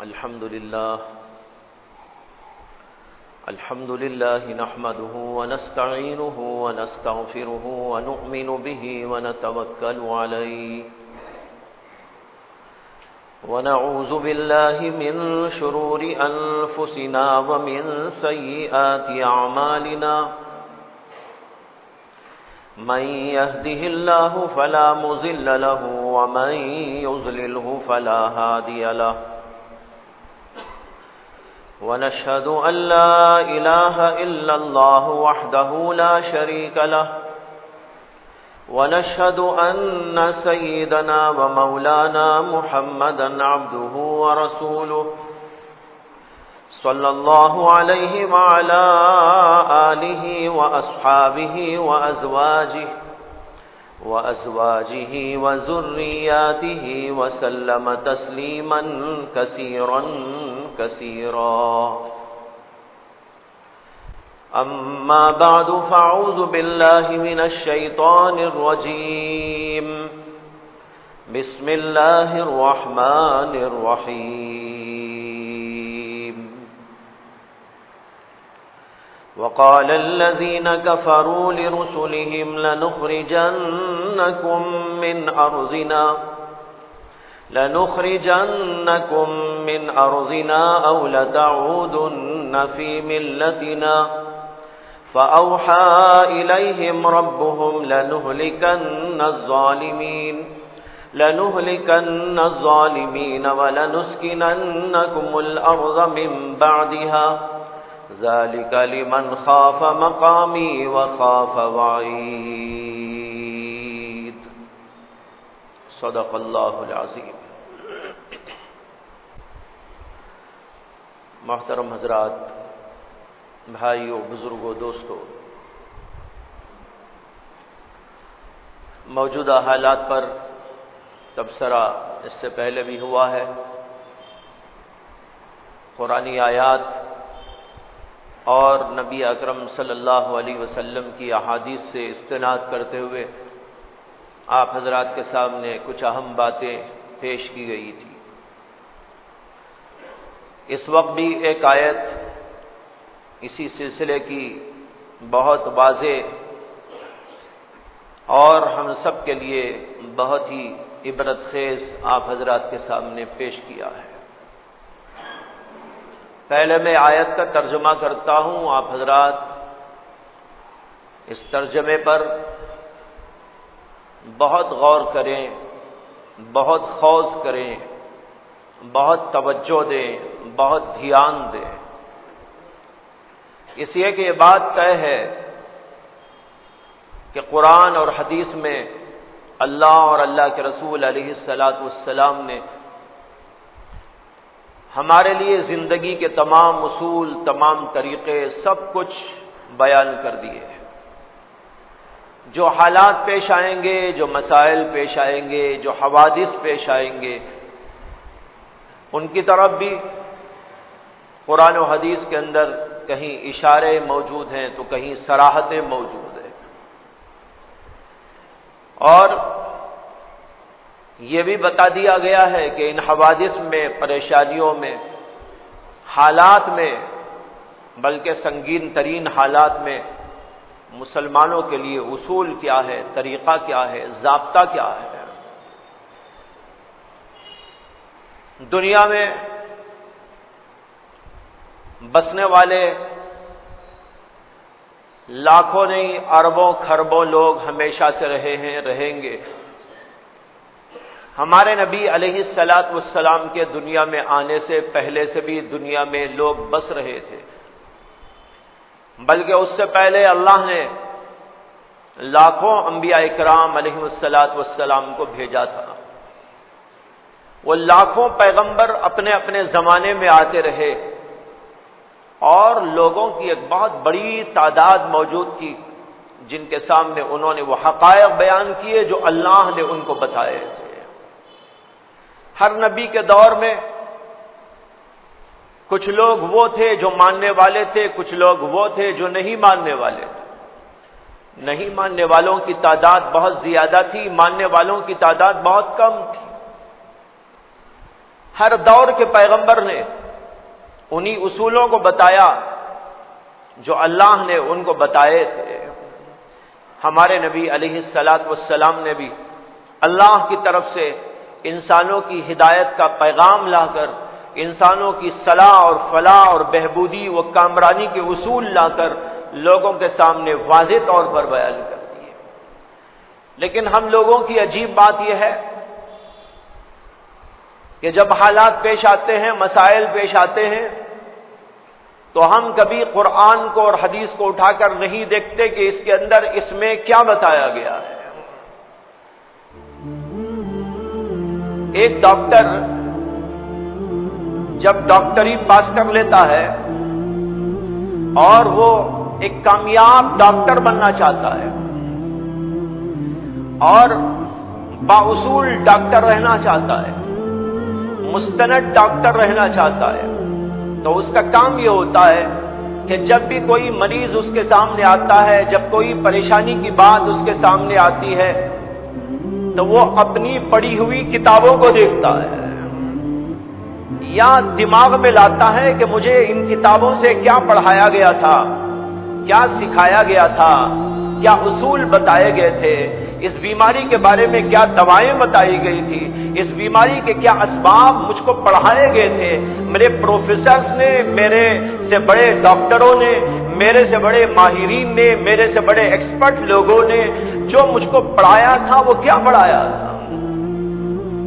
الحمد لله نحمده ونستعينه ونستغفره ونؤمن به ونتوكل عليه ونعوذ بالله من شرور أنفسنا ومن سيئات أعمالنا من يهده الله فلا مضل له ومن يضلله فلا هادي له ونشهد أن لا إله إلا الله وحده لا شريك له ونشهد أن سيدنا ومولانا محمدا عبده ورسوله صلى الله عليه وعلى آله وأصحابه وأزواجه وذرياته وسلم تسليما كثيرا كثيرا. أما بعد فأعوذ بالله من الشيطان الرجيم. بسم الله الرحمن الرحيم. وقال الذين كفروا لرسلهم لنخرجنكم من أرضنا أو لتعودن في ملتنا فأوحى إليهم ربهم لنهلكن الظالمين ولنسكننكم الأرض من بعدها ذلك لمن خاف مقامي وخاف وعيد. صدق اللہ العظیم. محترم حضرات، بھائیو، بزرگوں، دوستو، موجودہ حالات پر تبصرہ اس سے پہلے بھی ہوا ہے. قرآنی آیات اور نبی اکرم صلی اللہ علیہ وسلم کی احادیث سے استناد کرتے ہوئے آپ حضرات کے سامنے کچھ اہم باتیں پیش کی گئی تھی. اس وقت بھی ایک آیت اسی سلسلے کی بہت واضح اور ہم سب کے لیے بہت ہی عبرت خیز آپ حضرات کے سامنے پیش کیا ہے. پہلے میں آیت کا ترجمہ کرتا ہوں. آپ حضرات اس ترجمے پر بہت غور کریں، بہت خوض کریں، بہت توجہ دیں، بہت دھیان دیں. اس لیے کہ یہ بات طے ہے کہ قرآن اور حدیث میں اللہ اور اللہ کے رسول علیہ الصلاۃ والسلام نے ہمارے لیے زندگی کے تمام اصول، تمام طریقے، سب کچھ بیان کر دیے ہیں. جو حالات پیش آئیں گے، جو مسائل پیش آئیں گے، جو حوادث پیش آئیں گے، ان کی طرف بھی قرآن و حدیث کے اندر کہیں اشارے موجود ہیں تو کہیں صراحتیں موجود ہیں. اور یہ بھی بتا دیا گیا ہے کہ ان حوادث میں، پریشانیوں میں، حالات میں، بلکہ سنگین ترین حالات میں مسلمانوں کے لیے اصول کیا ہے، طریقہ کیا ہے، ضابطہ کیا ہے. دنیا میں بسنے والے لاکھوں نہیں اربوں کھربوں لوگ ہمیشہ سے رہے ہیں، رہیں گے. ہمارے نبی علیہ الصلاۃ والسلام کے دنیا میں آنے سے پہلے سے بھی دنیا میں لوگ بس رہے تھے، بلکہ اس سے پہلے اللہ نے لاکھوں انبیاء اکرام علیہ الصلاۃ والسلام کو بھیجا تھا. وہ لاکھوں پیغمبر اپنے اپنے زمانے میں آتے رہے اور لوگوں کی ایک بہت بڑی تعداد موجود تھی جن کے سامنے انہوں نے وہ حقائق بیان کیے جو اللہ نے ان کو بتائے تھے. ہر نبی کے دور میں کچھ لوگ وہ تھے جو ماننے والے تھے، کچھ لوگ وہ تھے جو نہیں ماننے والے تھے. نہیں ماننے والوں کی تعداد بہت زیادہ تھی، ماننے والوں کی تعداد بہت کم تھی. ہر دور کے پیغمبر نے انہی اصولوں کو بتایا جو اللہ نے ان کو بتائے تھے۔ ہمارے نبی علیہ الصلاۃ والسلام نے بھی اللہ کی طرف سے انسانوں کی ہدایت کا پیغام لا کر، انسانوں کی صلاح اور فلاح اور بہبودی و کامرانی کے اصول لا کر لوگوں کے سامنے واضح طور پر بیان کر دیے۔ لیکن ہم لوگوں کی عجیب بات یہ ہے کہ جب حالات پیش آتے ہیں، مسائل پیش آتے ہیں، تو ہم کبھی قرآن کو اور حدیث کو اٹھا کر نہیں دیکھتے کہ اس کے اندر اس میں کیا بتایا گیا ہے۔ ایک ڈاکٹر جب ڈاکٹری پاس کر لیتا ہے اور وہ ایک کامیاب ڈاکٹر بننا چاہتا ہے اور بااصول ڈاکٹر رہنا چاہتا ہے، مستند ڈاکٹر رہنا چاہتا ہے، تو اس کا کام یہ ہوتا ہے کہ جب بھی کوئی مریض اس کے سامنے آتا ہے، جب کوئی پریشانی کی بات اس کے سامنے آتی ہے، تو وہ اپنی پڑھی ہوئی کتابوں کو دیکھتا ہے یا دماغ میں لاتا ہے کہ مجھے ان کتابوں سے کیا پڑھایا گیا تھا، کیا سکھایا گیا تھا، کیا اصول بتائے گئے تھے، اس بیماری کے بارے میں کیا دوائیں بتائی گئی تھی، اس بیماری کے کیا اسباب مجھ کو پڑھائے گئے تھے، میرے پروفیسرز نے، میرے سے بڑے ڈاکٹروں نے، میرے سے بڑے ماہرین نے، میرے سے بڑے ایکسپرٹ لوگوں نے جو مجھ کو پڑھایا تھا وہ کیا پڑھایا تھا،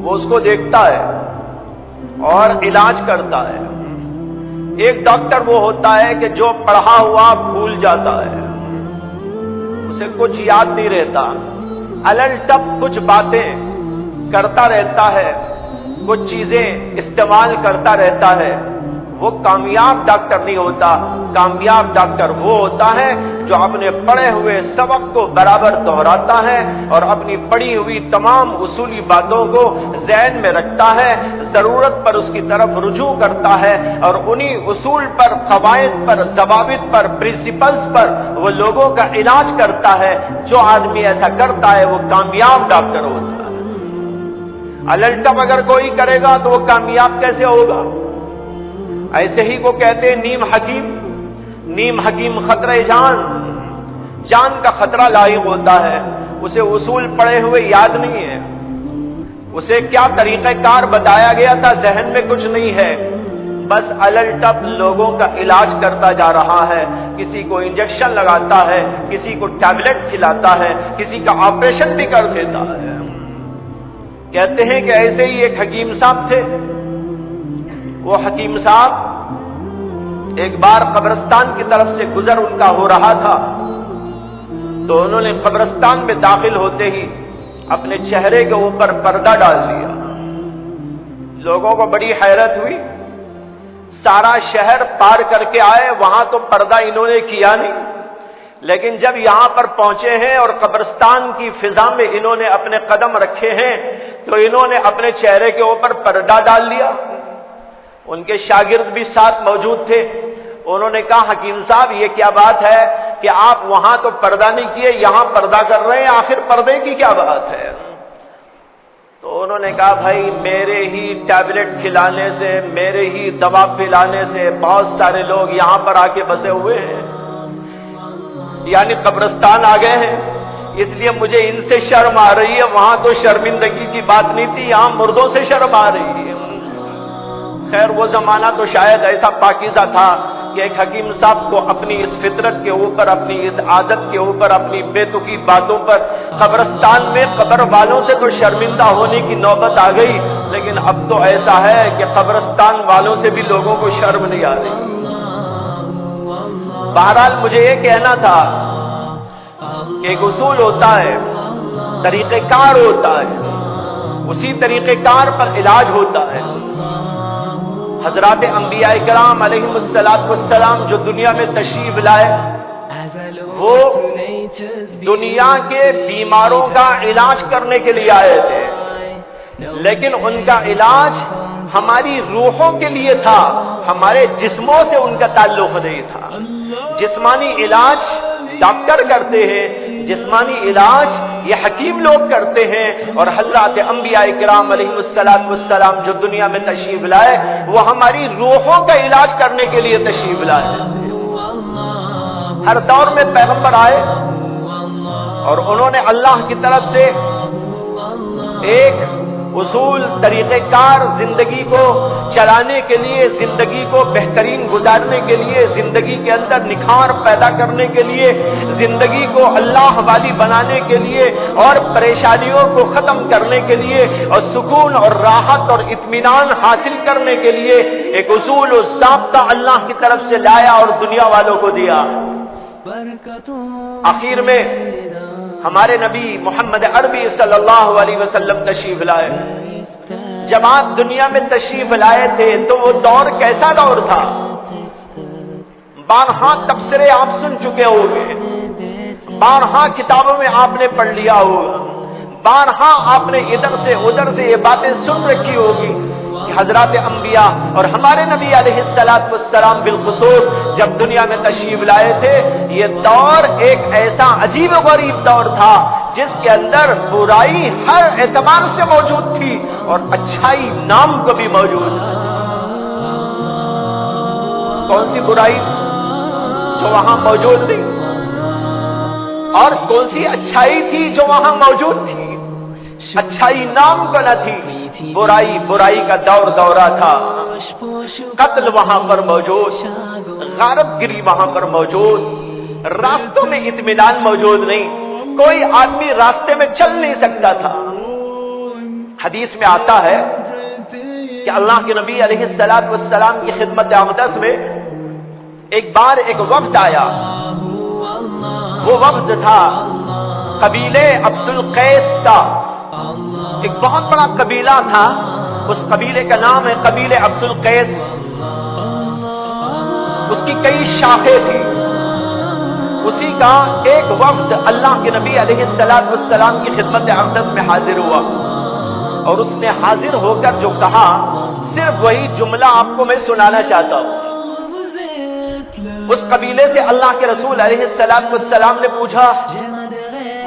وہ اس کو دیکھتا ہے اور علاج کرتا ہے۔ ایک ڈاکٹر وہ ہوتا ہے کہ جو پڑھا ہوا بھول جاتا ہے، اسے کچھ یاد نہیں رہتا، الل ٹپ کچھ باتیں کرتا رہتا ہے، کچھ چیزیں استعمال کرتا رہتا ہے۔ وہ کامیاب ڈاکٹر نہیں ہوتا۔ کامیاب ڈاکٹر وہ ہوتا ہے جو اپنے پڑھے ہوئے سبق کو برابر دہراتا ہے اور اپنی پڑھی ہوئی تمام اصولی باتوں کو ذہن میں رکھتا ہے، ضرورت پر اس کی طرف رجوع کرتا ہے اور انہی اصول پر، قواعد پر، ضوابط پر، پرنسپلز پر وہ لوگوں کا علاج کرتا ہے۔ جو آدمی ایسا کرتا ہے وہ کامیاب ڈاکٹر ہوتا ہے۔ الٹم اگر کوئی کرے گا تو وہ کامیاب کیسے ہوگا؟ ایسے ہی وہ کہتے ہیں نیم حکیم خطرہ جان کا خطرہ لاحق ہوتا ہے۔ اسے اصول پڑھے ہوئے یاد نہیں ہے، اسے کیا طریقہ کار بتایا گیا تھا ذہن میں کچھ نہیں ہے، بس الٹپ لوگوں کا علاج کرتا جا رہا ہے۔ کسی کو انجیکشن لگاتا ہے، کسی کو ٹیبلٹ کھلاتا ہے، کسی کا آپریشن بھی کر دیتا ہے۔ کہتے ہیں کہ ایسے ہی ایک حکیم صاحب تھے، وہ حکیم صاحب ایک بار قبرستان کی طرف سے گزر ان کا ہو رہا تھا، تو انہوں نے قبرستان میں داخل ہوتے ہی اپنے چہرے کے اوپر پردہ ڈال دیا۔ لوگوں کو بڑی حیرت ہوئی، سارا شہر پار کر کے آئے، وہاں تو پردہ انہوں نے کیا نہیں، لیکن جب یہاں پر پہنچے ہیں اور قبرستان کی فضا میں انہوں نے اپنے قدم رکھے ہیں تو انہوں نے اپنے چہرے کے اوپر پردہ ڈال لیا۔ ان کے شاگرد بھی ساتھ موجود تھے، انہوں نے کہا حکیم صاحب یہ کیا بات ہے کہ آپ وہاں تو پردہ نہیں کیے، یہاں پردہ کر رہے ہیں، آخر پردے کی کیا بات ہے؟ تو انہوں نے کہا بھائی میرے ہی ٹیبلٹ کھلانے سے، میرے ہی دوا پلانے سے بہت سارے لوگ یہاں پر آ کے بسے ہوئے ہیں، یعنی قبرستان آ گئے ہیں، اس لیے مجھے ان سے شرم آ رہی ہے۔ وہاں تو شرمندگی کی بات نہیں تھی، یہاں مردوں سے شرم آ رہی ہے۔ خیر وہ زمانہ تو شاید ایسا پاکیزہ تھا کہ ایک حکیم صاحب کو اپنی اس فطرت کے اوپر، اپنی اس عادت کے اوپر، اپنی بے تکی باتوں پر قبرستان میں قبر والوں سے تو شرمندہ ہونے کی نوبت آ گئی، لیکن اب تو ایسا ہے کہ قبرستان والوں سے بھی لوگوں کو شرم نہیں آ رہی۔ بہرحال مجھے یہ کہنا تھا کہ ایک اصول ہوتا ہے، طریقہ کار ہوتا ہے، اسی طریقہ کار پر علاج ہوتا ہے۔ حضرات انبیاء کرام علیہم السلام جو دنیا میں تشریف لائے، وہ دنیا کے بیماروں کا علاج کرنے کے لیے آئے تھے، لیکن ان کا علاج ہماری روحوں کے لیے تھا، ہمارے جسموں سے ان کا تعلق نہیں تھا۔ جسمانی علاج ڈاکٹر کرتے ہیں، جسمانی علاج یہ حکیم لوگ کرتے ہیں، اور حضرات انبیاء کرام علیہ السلام جو دنیا میں تشریف لائے وہ ہماری روحوں کا علاج کرنے کے لیے تشریف لائے۔ ہر دور میں پیغمبر آئے اور انہوں نے اللہ کی طرف سے ایک اصول، طریقہ کار زندگی کو چلانے کے لیے، زندگی کو بہترین گزارنے کے لیے، زندگی کے اندر نکھار پیدا کرنے کے لیے، زندگی کو اللہ والی بنانے کے لیے اور پریشانیوں کو ختم کرنے کے لیے اور سکون اور راحت اور اطمینان حاصل کرنے کے لیے ایک اصول و ضابطہ اللہ کی طرف سے لایا اور دنیا والوں کو دیا۔ آخر میں ہمارے نبی محمد عربی صلی اللہ علیہ وسلم تشریف لائے۔ جب آپ دنیا میں تشریف لائے تھے تو وہ دور کیسا دور تھا؟ بارہا تبصرے آپ سن چکے ہوں گے، بارہا کتابوں میں آپ نے پڑھ لیا ہوگا، بارہا آپ نے ادھر سے ادھر سے یہ باتیں سن رکھی ہوگی کہ حضرات انبیاء اور ہمارے نبی علیہ السلام بالخصوص جب دنیا میں تشریف لائے تھے یہ دور ایک ایسا عجیب و غریب دور تھا جس کے اندر برائی ہر اعتبار سے موجود تھی اور اچھائی نام کو بھی موجود تھی۔ کون سی برائی جو وہاں موجود تھی اور کون سی اچھائی تھی جو وہاں موجود تھی؟ اچھائی نام کو نہ تھی، برائی کا دورہ تھا، قتل وہاں پر موجود، غارت گری وہاں پر موجود، راستوں میں اطمینان موجود نہیں، کوئی آدمی راستے میں چل نہیں سکتا تھا۔ حدیث میں آتا ہے کہ اللہ کے نبی علیہ السلام کی خدمت اقدس میں ایک بار ایک وفد آیا، وہ وفد تھا قبیلے عبد القیس کا، ایک بہت بڑا قبیلہ تھا، اس قبیلے کا نام ہے قبیلے عبد القیس، اس کی کئی شاخیں تھیں، اسی کا ایک وفد اللہ کے نبی علیہ السلام کی خدمت اقدس میں حاضر ہوا اور اس نے حاضر ہو کر جو کہا صرف وہی جملہ آپ کو میں سنانا چاہتا ہوں۔ اس قبیلے سے اللہ کے رسول علیہ السلام نے پوچھا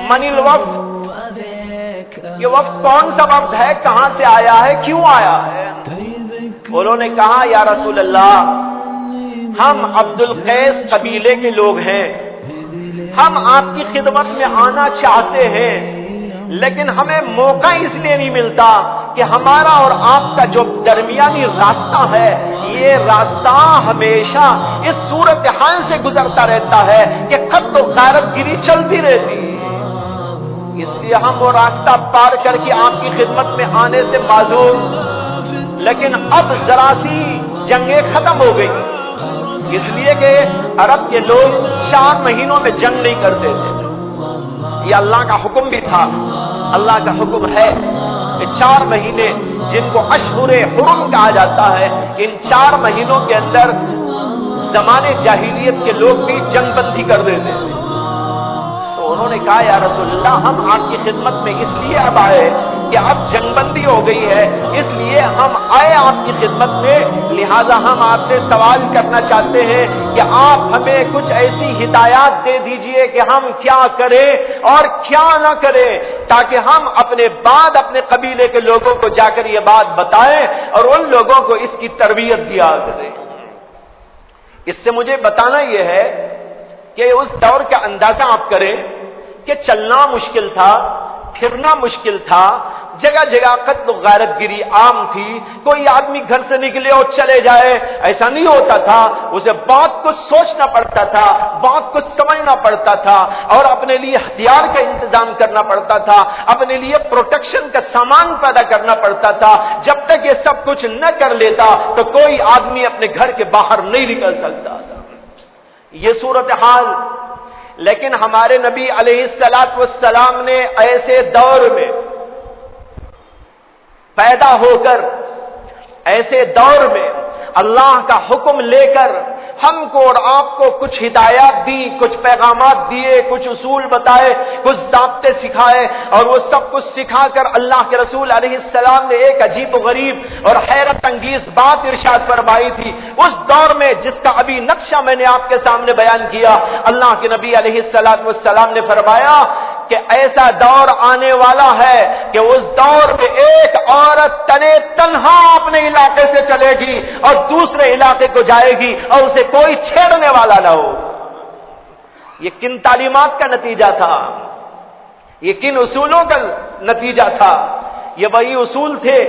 من الوفد، یہ وفد کون سا وفد ہے، کہاں سے آیا ہے، کیوں آیا ہے؟ انہوں نے کہا یا رسول اللہ ہم عبد القیس قبیلے کے لوگ ہیں، ہم آپ کی خدمت میں آنا چاہتے ہیں لیکن ہمیں موقع اس لیے نہیں ملتا کہ ہمارا اور آپ کا جو درمیانی راستہ ہے یہ راستہ ہمیشہ اس صورتحال سے گزرتا رہتا ہے کہ قتل و غارت گری چلتی رہتی، اس لیے ہم وہ راستہ پار کر کے آپ کی خدمت میں آنے سے معذور، لیکن اب ذرا سی جنگیں ختم ہو گئی، اس لیے کہ عرب کے لوگ 4 مہینوں میں جنگ نہیں کرتے تھے، یہ اللہ کا حکم بھی تھا، اللہ کا حکم ہے کہ 4 مہینے جن کو اشہر حرم کہا جاتا ہے، ان 4 مہینوں کے اندر زمانے جاہلیت کے لوگ بھی جنگ بندی کر دیتے تھے۔ تو انہوں نے کہا یا رسول اللہ ہم آپ کی خدمت میں اس لیے اب آئے کہ اب جنگ بندی ہو گئی ہے، اس لیے ہم آئے آپ کی خدمت میں، لہذا ہم آپ سے سوال کرنا چاہتے ہیں کہ آپ ہمیں کچھ ایسی ہدایات دے دیجئے کہ ہم کیا کریں اور کیا نہ کریں تاکہ ہم اپنے بعد اپنے قبیلے کے لوگوں کو جا کر یہ بات بتائیں اور ان لوگوں کو اس کی تربیت دیا کریں۔ اس سے مجھے بتانا یہ ہے کہ اس دور کا اندازہ آپ کریں کہ چلنا مشکل تھا، پھرنا مشکل تھا، جگہ جگہ قتل و غارت گری عام تھی، کوئی آدمی گھر سے نکلے اور چلے جائے ایسا نہیں ہوتا تھا، اسے بہت کچھ سوچنا پڑتا تھا، بہت کچھ سمجھنا پڑتا تھا اور اپنے لیے ہتھیار کا انتظام کرنا پڑتا تھا، اپنے لیے پروٹیکشن کا سامان پیدا کرنا پڑتا تھا۔ جب تک یہ سب کچھ نہ کر لیتا تو کوئی آدمی اپنے گھر کے باہر نہیں نکل سکتا تھا، یہ صورتحال۔ لیکن ہمارے نبی علیہ السلام نے ایسے دور میں پیدا ہو کر، ایسے دور میں اللہ کا حکم لے کر ہم کو اور آپ کو کچھ ہدایات دی، کچھ پیغامات دیے، کچھ اصول بتائے، کچھ ضابطے سکھائے، اور وہ سب کچھ سکھا کر اللہ کے رسول علیہ السلام نے ایک عجیب و غریب اور حیرت انگیز بات ارشاد فرمائی تھی۔ اس دور میں جس کا ابھی نقشہ میں نے آپ کے سامنے بیان کیا، اللہ کے نبی علیہ السلام نے فرمایا کہ ایسا دور آنے والا ہے کہ اس دور میں ایک عورت تنے تنہا اپنے علاقے سے چلے گی اور دوسرے علاقے کو جائے گی اور اسے کوئی چھیڑنے والا نہ ہو۔ یہ کن تعلیمات کا نتیجہ تھا؟ یہ کن اصولوں کا نتیجہ تھا؟ یہ وہی اصول تھے،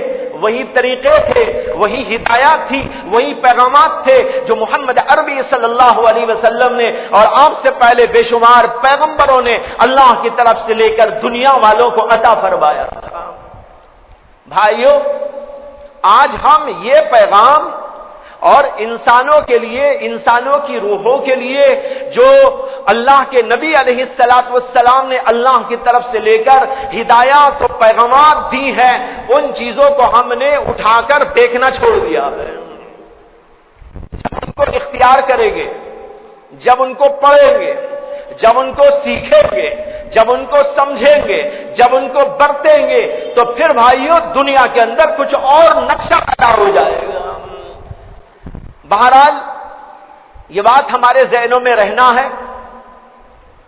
وہی طریقے تھے، وہی ہدایات تھی، وہی پیغامات تھے جو محمد عربی صلی اللہ علیہ وسلم نے اور آپ سے پہلے بے شمار پیغمبروں نے اللہ کی طرف سے لے کر دنیا والوں کو عطا فرمایا۔ بھائیو، آج ہم یہ پیغام اور انسانوں کے لیے، انسانوں کی روحوں کے لیے جو اللہ کے نبی علیہ السلام نے اللہ کی طرف سے لے کر ہدایات و پیغامات دی ہیں، ان چیزوں کو ہم نے اٹھا کر دیکھنا چھوڑ دیا ہے۔ جب ان کو اختیار کریں گے، جب ان کو پڑھیں گے، جب ان کو سیکھیں گے، جب ان کو سمجھیں گے، جب ان کو برتیں گے، تو پھر بھائیوں دنیا کے اندر کچھ اور نقشہ پیدا ہو جائے گا۔ بہرحال یہ بات ہمارے ذہنوں میں رہنا ہے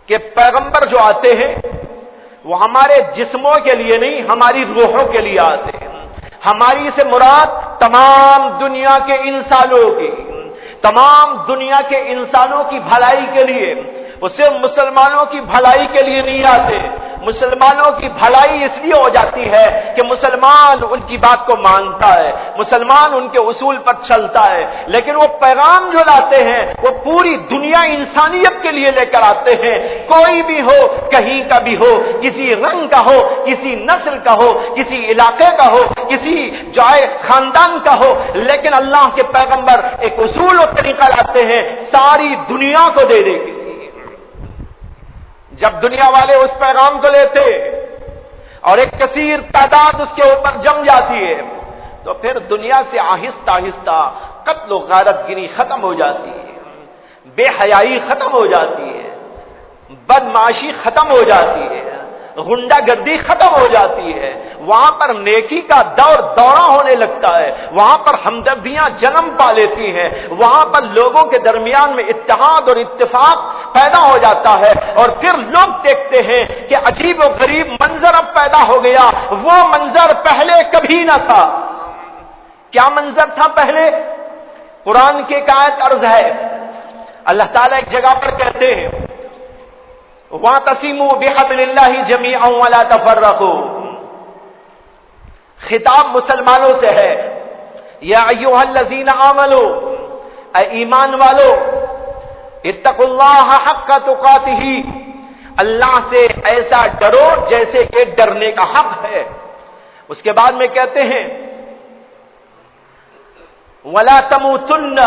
کہ پیغمبر جو آتے ہیں وہ ہمارے جسموں کے لیے نہیں، ہماری روحوں کے لیے آتے ہیں۔ ہماری سے مراد تمام دنیا کے انسانوں کی، تمام دنیا کے انسانوں کی بھلائی کے لیے، وہ صرف مسلمانوں کی بھلائی کے لیے نہیں آتے۔ مسلمانوں کی بھلائی اس لیے ہو جاتی ہے کہ مسلمان ان کی بات کو مانتا ہے، مسلمان ان کے اصول پر چلتا ہے، لیکن وہ پیغام جو لاتے ہیں وہ پوری دنیا انسانیت کے لیے لے کر آتے ہیں۔ کوئی بھی ہو، کہیں کا بھی ہو، کسی رنگ کا ہو، کسی نسل کا ہو، کسی علاقے کا ہو، کسی جائے خاندان کا ہو، لیکن اللہ کے پیغمبر ایک اصول و طریقہ لاتے ہیں ساری دنیا کو دے دے گی۔ جب دنیا والے اس پیغام کو لیتے اور ایک کثیر تعداد اس کے اوپر جم جاتی ہے تو پھر دنیا سے آہستہ آہستہ قتل و غارت گری ختم ہو جاتی ہے، بے حیائی ختم ہو جاتی ہے، بدمعاشی ختم ہو جاتی ہے، غنڈہ گردی ختم ہو جاتی ہے، وہاں پر نیکی کا دورہ ہونے لگتا ہے، وہاں پر ہمدردیاں جنم پا لیتی ہیں، وہاں پر لوگوں کے درمیان میں اتحاد اور اتفاق پیدا ہو جاتا ہے، اور پھر لوگ دیکھتے ہیں کہ عجیب و غریب منظر اب پیدا ہو گیا، وہ منظر پہلے کبھی نہ تھا۔ کیا منظر تھا پہلے؟ قرآن کی ایک آیت عرض ہے، اللہ تعالیٰ ایک جگہ پر کہتے ہیں وَاعْتَصِمُوا بِحَبْلِ اللَّهِ جَمِيعًا وَلَا تَفَرَّقُوا۔ خطاب مسلمانوں سے ہے، یا ایھا الذین آمنوا، اے ایمان والو، اتقوا اللہ حق تقاتہ، اللہ سے ایسا ڈرو جیسے کہ ڈرنے کا حق ہے۔ اس کے بعد میں کہتے ہیں وَلَا تَمُوتُنَّ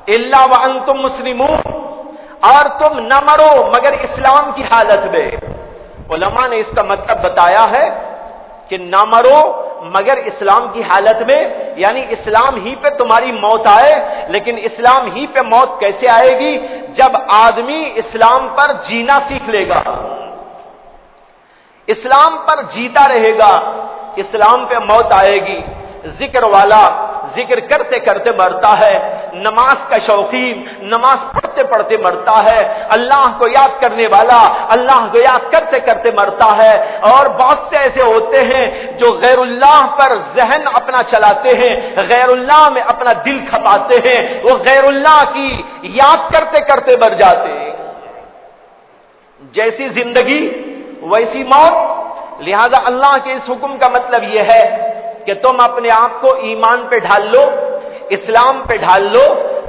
إِلَّا وَأَنْتُمْ مُسْلِمُونَ، اور تم نہ مرو مگر اسلام کی حالت میں۔ علماء نے اس کا مطلب بتایا ہے کہ نہ مرو مگر اسلام کی حالت میں، یعنی اسلام ہی پہ تمہاری موت آئے، لیکن اسلام ہی پہ موت کیسے آئے گی؟ جب آدمی اسلام پر جینا سیکھ لے گا، اسلام پر جیتا رہے گا، اسلام پہ موت آئے گی۔ ذکر والا ذکر کرتے کرتے مرتا ہے، نماز کا شوقین نماز پڑھتے پڑھتے مرتا ہے، اللہ کو یاد کرنے والا اللہ کو یاد کرتے کرتے مرتا ہے، اور بہت سے ایسے ہوتے ہیں جو غیر اللہ پر ذہن اپنا چلاتے ہیں، غیر اللہ میں اپنا دل کھپاتے ہیں، وہ غیر اللہ کی یاد کرتے کرتے مر جاتے ہیں۔ جیسی زندگی ویسی موت، لہذا اللہ کے اس حکم کا مطلب یہ ہے کہ تم اپنے آپ کو ایمان پہ ڈھال لو، اسلام پہ ڈھال لو۔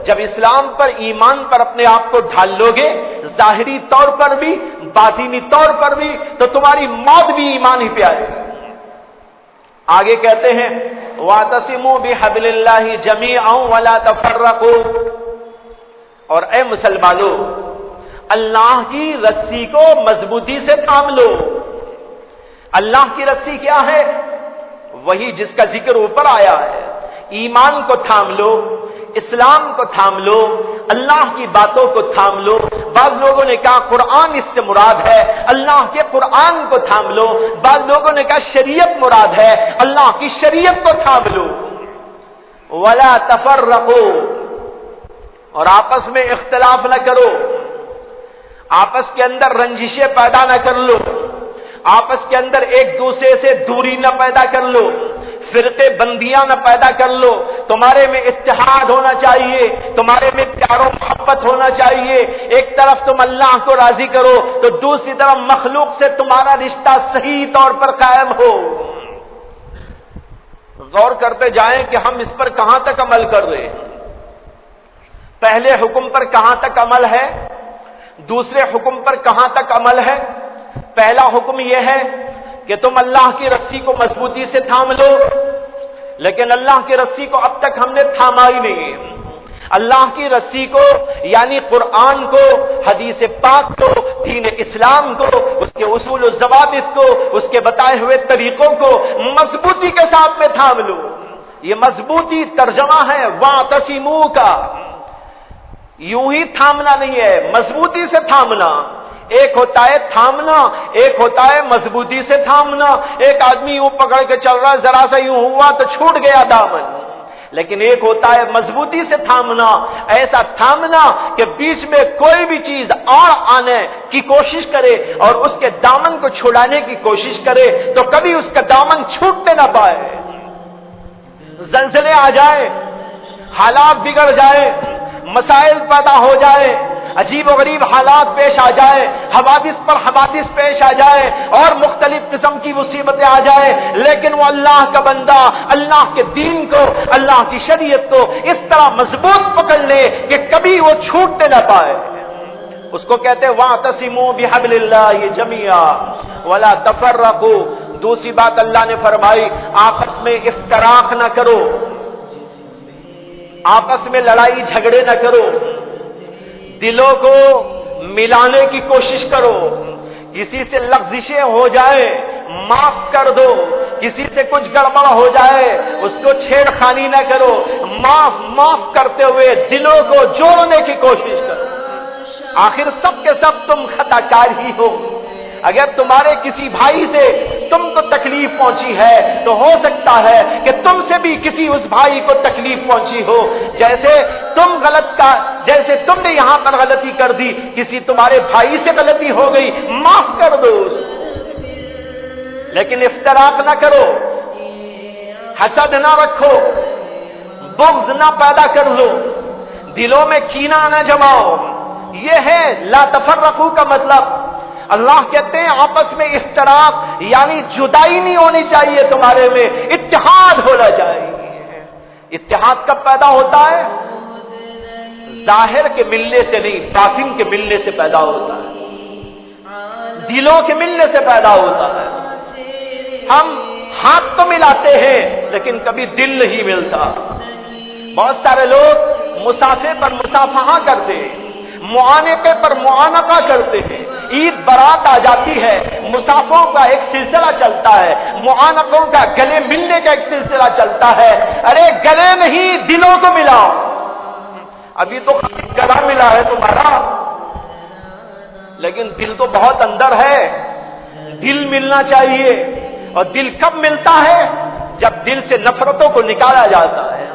جب اسلام پر ایمان پر اپنے آپ کو ڈھال لو گے، ظاہری طور پر بھی باطنی طور پر بھی، تو تمہاری موت بھی ایمان ہی پہ آئے گی۔ آگے کہتے ہیں وَاعْتَصِمُوا بِحَبْلِ اللَّهِ جَمِيعًا وَلَا تَفَرَّقُوا، اور اے مسلمانوں اللہ کی رسی کو مضبوطی سے تھام لو۔ اللہ کی رسی کیا ہے؟ وہی جس کا ذکر اوپر آیا ہے، ایمان کو تھام لو، اسلام کو تھام لو، اللہ کی باتوں کو تھام لو. بعض لوگوں نے کہا قرآن اس سے مراد ہے, اللہ کے قرآن کو تھام لو. بعض لوگوں نے کہا شریعت مراد ہے, اللہ کی شریعت کو تھام لو. ولا تفرقوا, اور آپس میں اختلاف نہ کرو, آپس کے اندر رنجشیں پیدا نہ کر لو, آپس کے اندر ایک دوسرے سے دوری نہ پیدا کر لو, فرقے بندیاں نہ پیدا کر لو. تمہارے میں اتحاد ہونا چاہیے, تمہارے میں پیار و محبت ہونا چاہیے. ایک طرف تم اللہ کو راضی کرو تو دوسری طرف مخلوق سے تمہارا رشتہ صحیح طور پر قائم ہو. غور کرتے جائیں کہ ہم اس پر کہاں تک عمل کر رہے ہیں. پہلے حکم پر کہاں تک عمل ہے, دوسرے حکم پر کہاں تک عمل ہے. پہلا حکم یہ ہے کہ تم اللہ کی رسی کو مضبوطی سے تھام لو, لیکن اللہ کی رسی کو اب تک ہم نے تھاما ہی نہیں. اللہ کی رسی کو یعنی قرآن کو, حدیث پاک کو, دین اسلام کو, اس کے اصول و ضوابط کو, اس کے بتائے ہوئے طریقوں کو مضبوطی کے ساتھ میں تھام لو. یہ مضبوطی ترجمہ ہے واعتصموا کا. یوں ہی تھامنا نہیں ہے, مضبوطی سے تھامنا. ایک ہوتا ہے تھامنا, ایک ہوتا ہے مضبوطی سے تھامنا. ایک آدمی یوں پکڑ کے چل رہا ہے, ذرا سا یوں ہوا تو چھوٹ گیا دامن. لیکن ایک ہوتا ہے مضبوطی سے تھامنا, ایسا تھامنا کہ بیچ میں کوئی بھی چیز اور آنے کی کوشش کرے اور اس کے دامن کو چھڑانے کی کوشش کرے تو کبھی اس کا دامن چھوٹنے نہ پائے. زلزلے آ جائیں, حالات بگڑ جائیں, مسائل پیدا ہو جائے, عجیب و غریب حالات پیش آ جائے, حوادث پر حوادث پیش آ جائے اور مختلف قسم کی مصیبتیں آ جائے, لیکن وہ اللہ کا بندہ اللہ کے دین کو, اللہ کی شریعت کو اس طرح مضبوط پکڑ لے کہ کبھی وہ چھوٹنے نہ پائے. اس کو کہتے ہیں واعتصموا بحبل اللہ جمیعا ولا تفرقوا. دوسری بات اللہ نے فرمائی, آپس میں افتراق نہ کرو, آپس میں لڑائی جھگڑے نہ کرو, دلوں کو ملانے کی کوشش کرو. کسی سے لغزشیں ہو جائے معاف کر دو, کسی سے کچھ گڑبڑ ہو جائے اس کو چھیڑخانی نہ کرو, معاف کرتے ہوئے دلوں کو جوڑنے کی کوشش کرو. آخر سب کے سب تم خطا کار ہی ہو. اگر تمہارے کسی بھائی سے تم کو تکلیف پہنچی ہے تو ہو سکتا ہے کہ تم سے بھی کسی اس بھائی کو تکلیف پہنچی ہو. جیسے تم نے یہاں پر غلطی کر دی, کسی تمہارے بھائی سے غلطی ہو گئی, معاف کر دو. لیکن افتراق نہ کرو, حسد نہ رکھو, بغض نہ پیدا کر لو, دلوں میں کینہ نہ جماؤ. یہ ہے لا تفرقوا کا مطلب. اللہ کہتے ہیں آپس میں افتراق یعنی جدائی نہیں ہونی چاہیے, تمہارے میں اتحاد ہونا چاہیے. اتحاد کب پیدا ہوتا ہے؟ ظاہر کے ملنے سے نہیں, باطن کے ملنے سے پیدا ہوتا ہے, دلوں کے ملنے سے پیدا ہوتا ہے. ہم ہاتھ تو ملاتے ہیں لیکن کبھی دل نہیں ملتا. بہت سارے لوگ مسافے پر مسافہہ کرتے ہیں, معانقے پر معانقہ کرتے ہیں. عید برات آ جاتی ہے, مسافوں کا ایک سلسلہ چلتا ہے, معانقوں کا گلے ملنے کا ایک سلسلہ چلتا ہے. ارے گلے نہیں, دلوں کو ملاؤ. ابھی تو گلا ملا ہے تمہارا, لیکن دل تو بہت اندر ہے. دل ملنا چاہیے. اور دل کب ملتا ہے؟ جب دل سے نفرتوں کو نکالا جاتا ہے,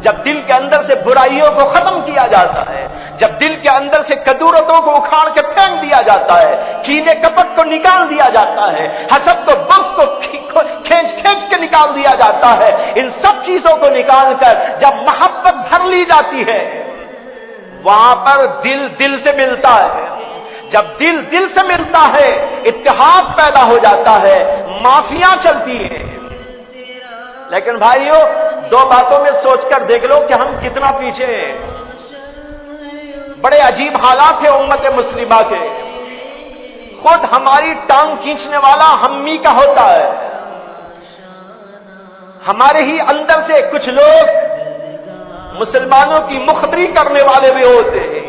جب دل کے اندر سے برائیوں کو ختم کیا جاتا ہے, جب دل کے اندر سے کدورتوں کو اکھاڑ کے پھینک دیا جاتا ہے, کینے کپٹ کو نکال دیا جاتا ہے, حسد کو بغض کو کھینچ کے نکال دیا جاتا ہے. ان سب چیزوں کو نکال کر جب محبت بھر لی جاتی ہے, وہاں پر دل سے ملتا ہے. جب دل سے ملتا ہے اتحاد پیدا ہو جاتا ہے, معافیاں چلتی ہیں. لیکن بھائیو, دو باتوں میں سوچ کر دیکھ لو کہ ہم کتنا پیچھے ہیں. بڑے عجیب حالات ہیں امت مسلمہ کے. خود ہماری ٹانگ کھینچنے والا ہم ہی کا ہوتا ہے. ہمارے ہی اندر سے کچھ لوگ مسلمانوں کی مخبری کرنے والے بھی ہوتے ہیں.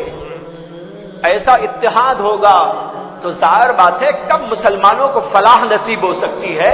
ایسا اتحاد ہوگا تو ظاہر بات ہے کب مسلمانوں کو فلاح نصیب ہو سکتی ہے,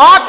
8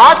8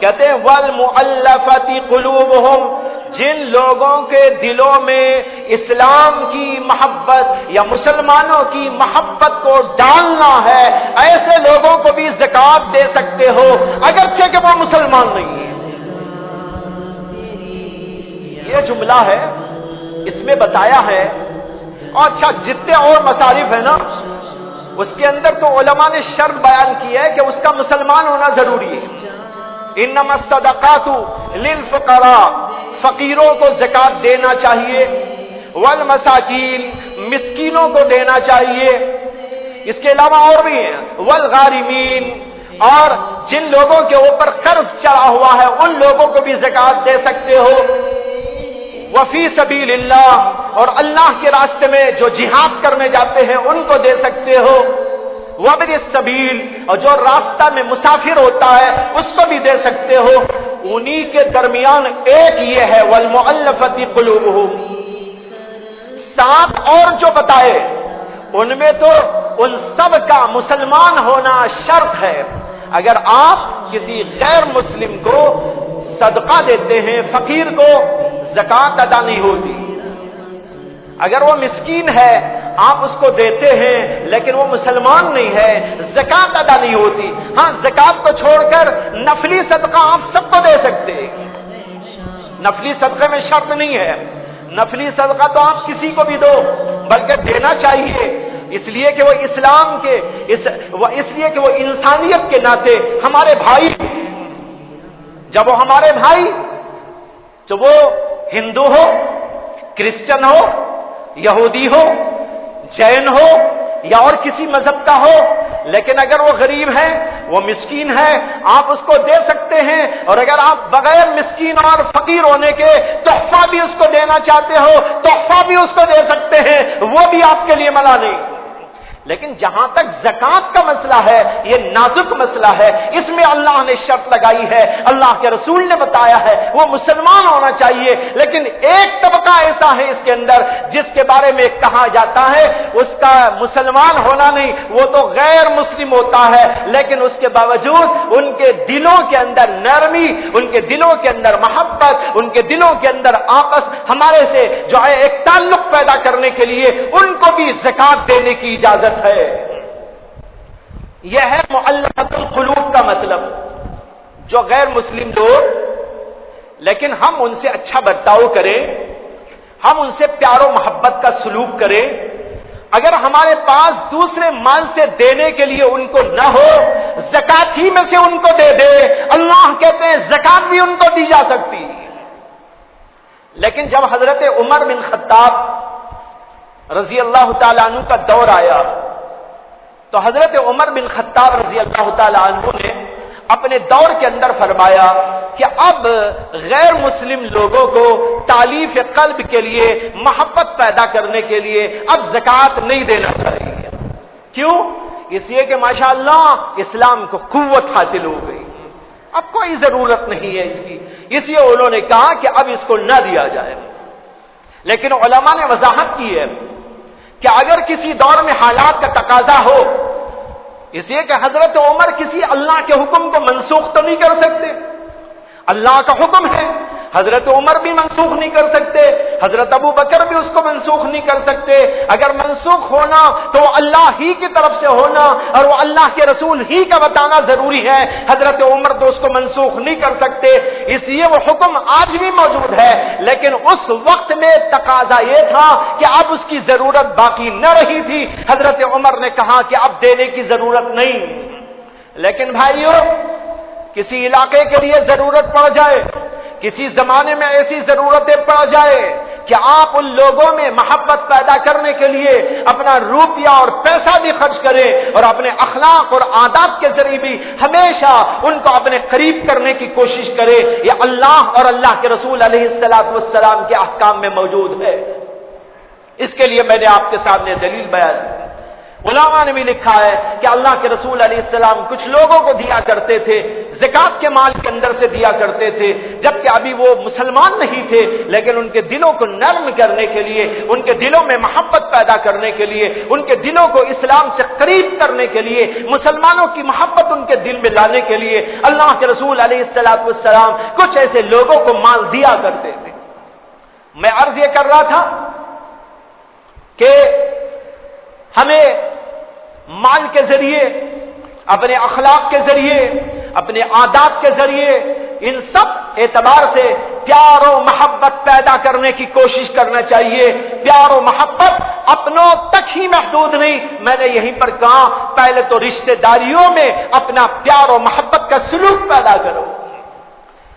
کہتے ہیں والمؤلفۃ قلوبہم، جن لوگوں کے دلوں میں اسلام کی محبت یا مسلمانوں کی محبت کو ڈالنا ہے، ایسے لوگوں کو بھی زکوٰۃ دے سکتے ہو اگرچہ کہ وہ مسلمان نہیں ہے۔ یہ جملہ ہے، اس میں بتایا ہے، اور اچھا جتنے اور مصارف ہیں نا اس کے اندر تو علماء نے شرط بیان کی ہے کہ اس کا مسلمان ہونا ضروری ہے۔ انما الصدقات للفقراء، فقیروں کو زکوٰۃ دینا چاہیے، والمساکین، مسکینوں کو دینا چاہیے، اس کے علاوہ اور بھی ہیں، والغارمین، اور جن لوگوں کے اوپر قرض چڑھا ہوا ہے ان لوگوں کو بھی زکوٰۃ دے سکتے ہو، وفی سبیل اللہ، اور اللہ کے راستے میں جو جہاد کرنے جاتے ہیں ان کو دے سکتے ہو، وابن السبیل، اور جو راستہ میں مسافر ہوتا ہے اس کو بھی دے سکتے ہو۔ انہی کے درمیان ایک یہ ہے والمؤلفۃ قلوبہم، ساتھ اور جو بتائے ان میں تو ان سب کا مسلمان ہونا شرط ہے۔ اگر آپ کسی غیر مسلم کو صدقہ دیتے ہیں، فقیر کو، زکوٰۃ ادا نہیں ہوتی۔ اگر وہ مسکین ہے آپ اس کو دیتے ہیں لیکن وہ مسلمان نہیں ہے، زکوٰۃ ادا نہیں ہوتی۔ ہاں زکوٰۃ کو چھوڑ کر نفلی صدقہ آپ سب کو دے سکتے ہیں، نفلی صدقے میں شرط نہیں ہے، نفلی صدقہ تو آپ کسی کو بھی دو، بلکہ دینا چاہیے، اس لیے کہ وہ اسلام کے اس لیے کہ وہ انسانیت کے ناطے ہمارے بھائی، جب وہ ہمارے بھائی تو وہ ہندو ہو، کرسچن ہو، یہودی ہو، جین ہو یا اور کسی مذہب کا ہو، لیکن اگر وہ غریب ہے، وہ مسکین ہے، آپ اس کو دے سکتے ہیں، اور اگر آپ بغیر مسکین اور فقیر ہونے کے تحفہ بھی اس کو دینا چاہتے ہو، تحفہ بھی اس کو دے سکتے ہیں، وہ بھی آپ کے لیے منع نہیں۔ لیکن جہاں تک زکوٰۃ کا مسئلہ ہے یہ نازک مسئلہ ہے، اس میں اللہ نے شرط لگائی ہے، اللہ کے رسول نے بتایا ہے وہ مسلمان ہونا چاہیے، لیکن ایک طبقہ ایسا ہے اس کے اندر جس کے بارے میں کہا جاتا ہے اس کا مسلمان ہونا نہیں، وہ تو غیر مسلم ہوتا ہے، لیکن اس کے باوجود ان کے دلوں کے اندر نرمی، ان کے دلوں کے اندر محبت، ان کے دلوں کے اندر آپس ہمارے سے جو ہے ایک تعلق پیدا کرنے کے لیے ان کو بھی زکوٰۃ دینے کی اجازت ہے۔ یہ ہے مؤلفۃ القلوب کا مطلب، جو غیر مسلم لوگ، لیکن ہم ان سے اچھا برتاؤ کریں، ہم ان سے پیار و محبت کا سلوک کریں، اگر ہمارے پاس دوسرے مال سے دینے کے لیے ان کو نہ ہو، زکوٰۃ ہی میں سے ان کو دے دے، اللہ کہتے ہیں زکوٰۃ بھی ان کو دی جا سکتی۔ لیکن جب حضرت عمر بن خطاب رضی اللہ تعالیٰ عنہ کا دور آیا تو حضرت عمر بن خطاب رضی اللہ تعالیٰ عنہ نے اپنے دور کے اندر فرمایا کہ اب غیر مسلم لوگوں کو تالیف قلب کے لیے، محبت پیدا کرنے کے لیے اب زکوٰۃ نہیں دینا چاہیے۔ کیوں؟ اس لیے کہ ماشاءاللہ اسلام کو قوت حاصل ہو گئی، اب کوئی ضرورت نہیں ہے اس کی، اس لیے انہوں نے کہا کہ اب اس کو نہ دیا جائے۔ لیکن علماء نے وضاحت کی ہے کہ اگر کسی دور میں حالات کا تقاضا ہو، اس لیے کہ حضرت عمر کسی اللہ کے حکم کو منسوخ تو نہیں کر سکتے، اللہ کا حکم ہے، حضرت عمر بھی منسوخ نہیں کر سکتے، حضرت ابو بکر بھی اس کو منسوخ نہیں کر سکتے، اگر منسوخ ہونا تو وہ اللہ ہی کی طرف سے ہونا اور وہ اللہ کے رسول ہی کا بتانا ضروری ہے، حضرت عمر تو اس کو منسوخ نہیں کر سکتے، اس لیے وہ حکم آج بھی موجود ہے، لیکن اس وقت میں تقاضا یہ تھا کہ اب اس کی ضرورت باقی نہ رہی تھی، حضرت عمر نے کہا کہ اب دینے کی ضرورت نہیں۔ لیکن بھائیو، کسی علاقے کے لیے ضرورت پڑ جائے، کسی زمانے میں ایسی ضرورتیں پڑ جائے کہ آپ ان لوگوں میں محبت پیدا کرنے کے لیے اپنا روپیہ اور پیسہ بھی خرچ کریں اور اپنے اخلاق اور عادات کے ذریعے بھی ہمیشہ ان کو اپنے قریب کرنے کی کوشش کرے، یہ اللہ اور اللہ کے رسول علیہ السلام کے احکام میں موجود ہے۔ اس کے لیے میں نے آپ کے سامنے دلیل بیان کی۔ علماء نے بھی لکھا ہے کہ اللہ کے رسول علیہ السلام کچھ لوگوں کو دیا کرتے تھے، زکات کے مال کے اندر سے دیا کرتے تھے، جبکہ ابھی وہ مسلمان نہیں تھے، لیکن ان کے دلوں کو نرم کرنے کے لیے، ان کے دلوں میں محبت پیدا کرنے کے لیے، ان کے دلوں کو اسلام سے قریب کرنے کے لیے، مسلمانوں کی محبت ان کے دل میں لانے کے لیے اللہ کے رسول علیہ السلام کچھ ایسے لوگوں کو مال دیا کرتے تھے۔ میں عرض یہ کر رہا تھا کہ ہمیں مال کے ذریعے، اپنے اخلاق کے ذریعے، اپنے عادات کے ذریعے، ان سب اعتبار سے پیار و محبت پیدا کرنے کی کوشش کرنا چاہیے۔ پیار و محبت اپنوں تک ہی محدود نہیں، میں نے یہیں پر کہا پہلے تو رشتہ داریوں میں اپنا پیار و محبت کا سلوک پیدا کرو۔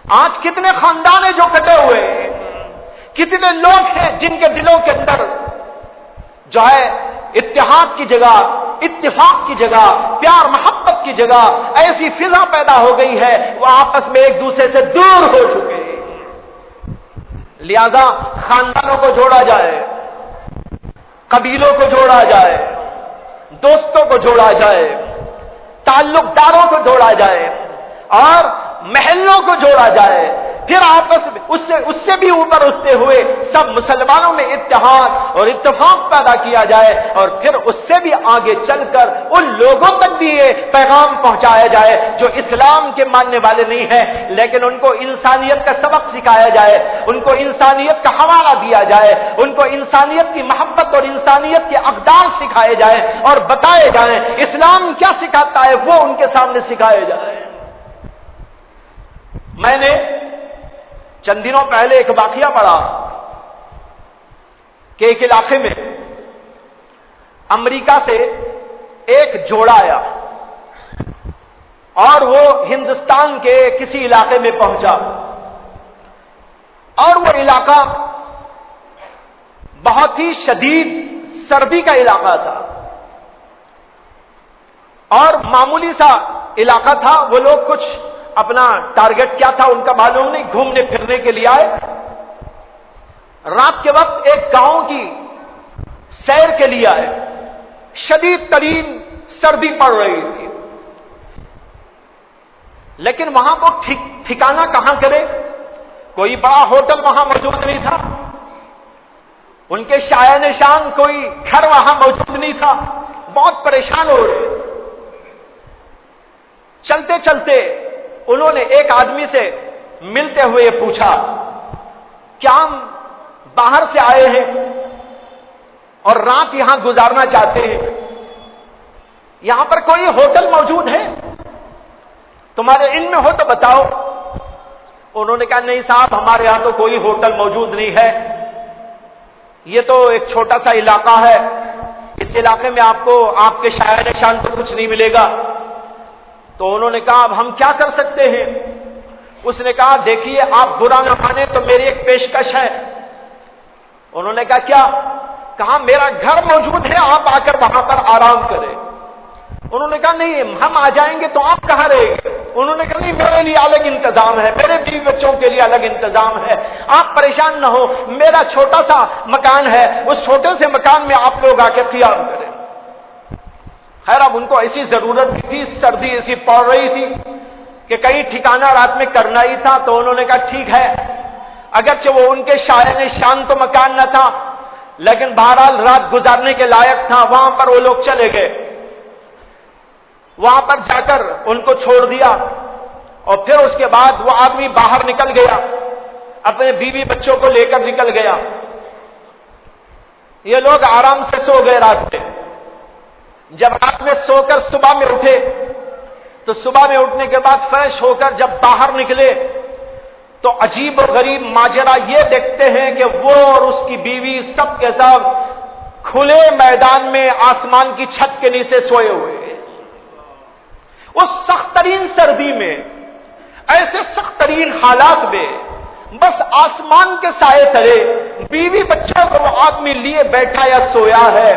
آج کتنے خاندان ہیں جو کٹے ہوئے ہیں، کتنے لوگ ہیں جن کے دلوں کے اندر جو ہے اتحاد کی جگہ، اتفاق کی جگہ، پیار محبت کی جگہ ایسی فضا پیدا ہو گئی ہے وہ آپس میں ایک دوسرے سے دور ہو چکے ہیں۔ لہذا خاندانوں کو جوڑا جائے، قبیلوں کو جوڑا جائے، دوستوں کو جوڑا جائے، تعلق داروں کو جوڑا جائے اور محلوں کو جوڑا جائے، پھر آپس میں اس سے بھی اوپر اٹھتے ہوئے سب مسلمانوں میں اتحاد اور اتفاق پیدا کیا جائے، اور پھر اس سے بھی آگے چل کر ان لوگوں تک بھی یہ پیغام پہنچایا جائے جو اسلام کے ماننے والے نہیں ہیں، لیکن ان کو انسانیت کا سبق سکھایا جائے، ان کو انسانیت کا حوالہ دیا جائے، ان کو انسانیت کی محبت اور انسانیت کے اقدار سکھائے جائیں اور بتائے جائیں، اسلام کیا سکھاتا ہے وہ ان کے سامنے سکھائے جائے۔ میں نے چند دنوں پہلے ایک واقعہ پڑھا کہ ایک علاقے میں امریکہ سے ایک جوڑا آیا اور وہ ہندوستان کے کسی علاقے میں پہنچا، اور وہ علاقہ بہت ہی شدید سردی کا علاقہ تھا اور معمولی سا علاقہ تھا۔ وہ لوگ کچھ اپنا ٹارگٹ کیا تھا ان کا معلوم نہیں، گھومنے پھرنے کے لیے آئے۔ رات کے وقت ایک گاؤں کی سیر کے لیے آئے، شدید ترین سردی پڑ رہی تھی، لیکن وہاں کو ٹھکانہ کہاں کرے، کوئی بڑا ہوٹل وہاں موجود نہیں تھا، ان کے شایع نشان کوئی گھر وہاں موجود نہیں تھا، بہت پریشان ہو رہے۔ چلتے چلتے انہوں نے ایک آدمی سے ملتے ہوئے پوچھا، کیا ہم باہر سے آئے ہیں اور رات یہاں گزارنا چاہتے ہیں، یہاں پر کوئی ہوٹل موجود ہے، تمہارے علم میں ہو تو بتاؤ۔ انہوں نے کہا نہیں صاحب، ہمارے یہاں تو کوئی ہوٹل موجود نہیں ہے، یہ تو ایک چھوٹا سا علاقہ ہے، اس علاقے میں آپ کو آپ کے شایع نشان تو کچھ نہیں ملے گا۔ تو انہوں نے کہا اب ہم کیا کر سکتے ہیں؟ اس نے کہا دیکھیے آپ برا نہ مانے تو میری ایک پیشکش ہے۔ انہوں نے کہا کیا؟ کہا میرا گھر موجود ہے، آپ آ کر وہاں پر آرام کریں۔ انہوں نے کہا نہیں ہم آ جائیں گے تو آپ کہاں رہیں گے؟ انہوں نے کہا نہیں میرے لیے الگ انتظام ہے، میرے بیوی بچوں کے لیے الگ انتظام ہے، آپ پریشان نہ ہو، میرا چھوٹا سا مکان ہے، اس چھوٹے سے مکان میں آپ لوگ آ کے قیام کریں۔ خیر اب ان کو ایسی ضرورت بھی تھی، سردی ایسی پڑ رہی تھی کہ کہیں ٹھکانہ رات میں کرنا ہی تھا، تو انہوں نے کہا ٹھیک ہے، اگرچہ وہ ان کے شایع نشان تو مکان نہ تھا لیکن بہرحال رات گزارنے کے لائق تھا، وہاں پر وہ لوگ چلے گئے، وہاں پر جا کر ان کو چھوڑ دیا، اور پھر اس کے بعد وہ آدمی باہر نکل گیا، اپنے بیوی بچوں کو لے کر نکل گیا۔ یہ لوگ آرام سے سو گئے رات میں۔ جب رات میں سو کر صبح میں اٹھے تو صبح میں اٹھنے کے بعد فریش ہو کر جب باہر نکلے تو عجیب و غریب ماجرا یہ دیکھتے ہیں کہ وہ اور اس کی بیوی سب کے سب کھلے میدان میں آسمان کی چھت کے نیچے سوئے ہوئے ہیں۔ اس سخت ترین سردی میں، ایسے سخت ترین حالات میں بس آسمان کے سائے تلے بیوی بچوں کو وہ آدمی لیے بیٹھا یا سویا ہے۔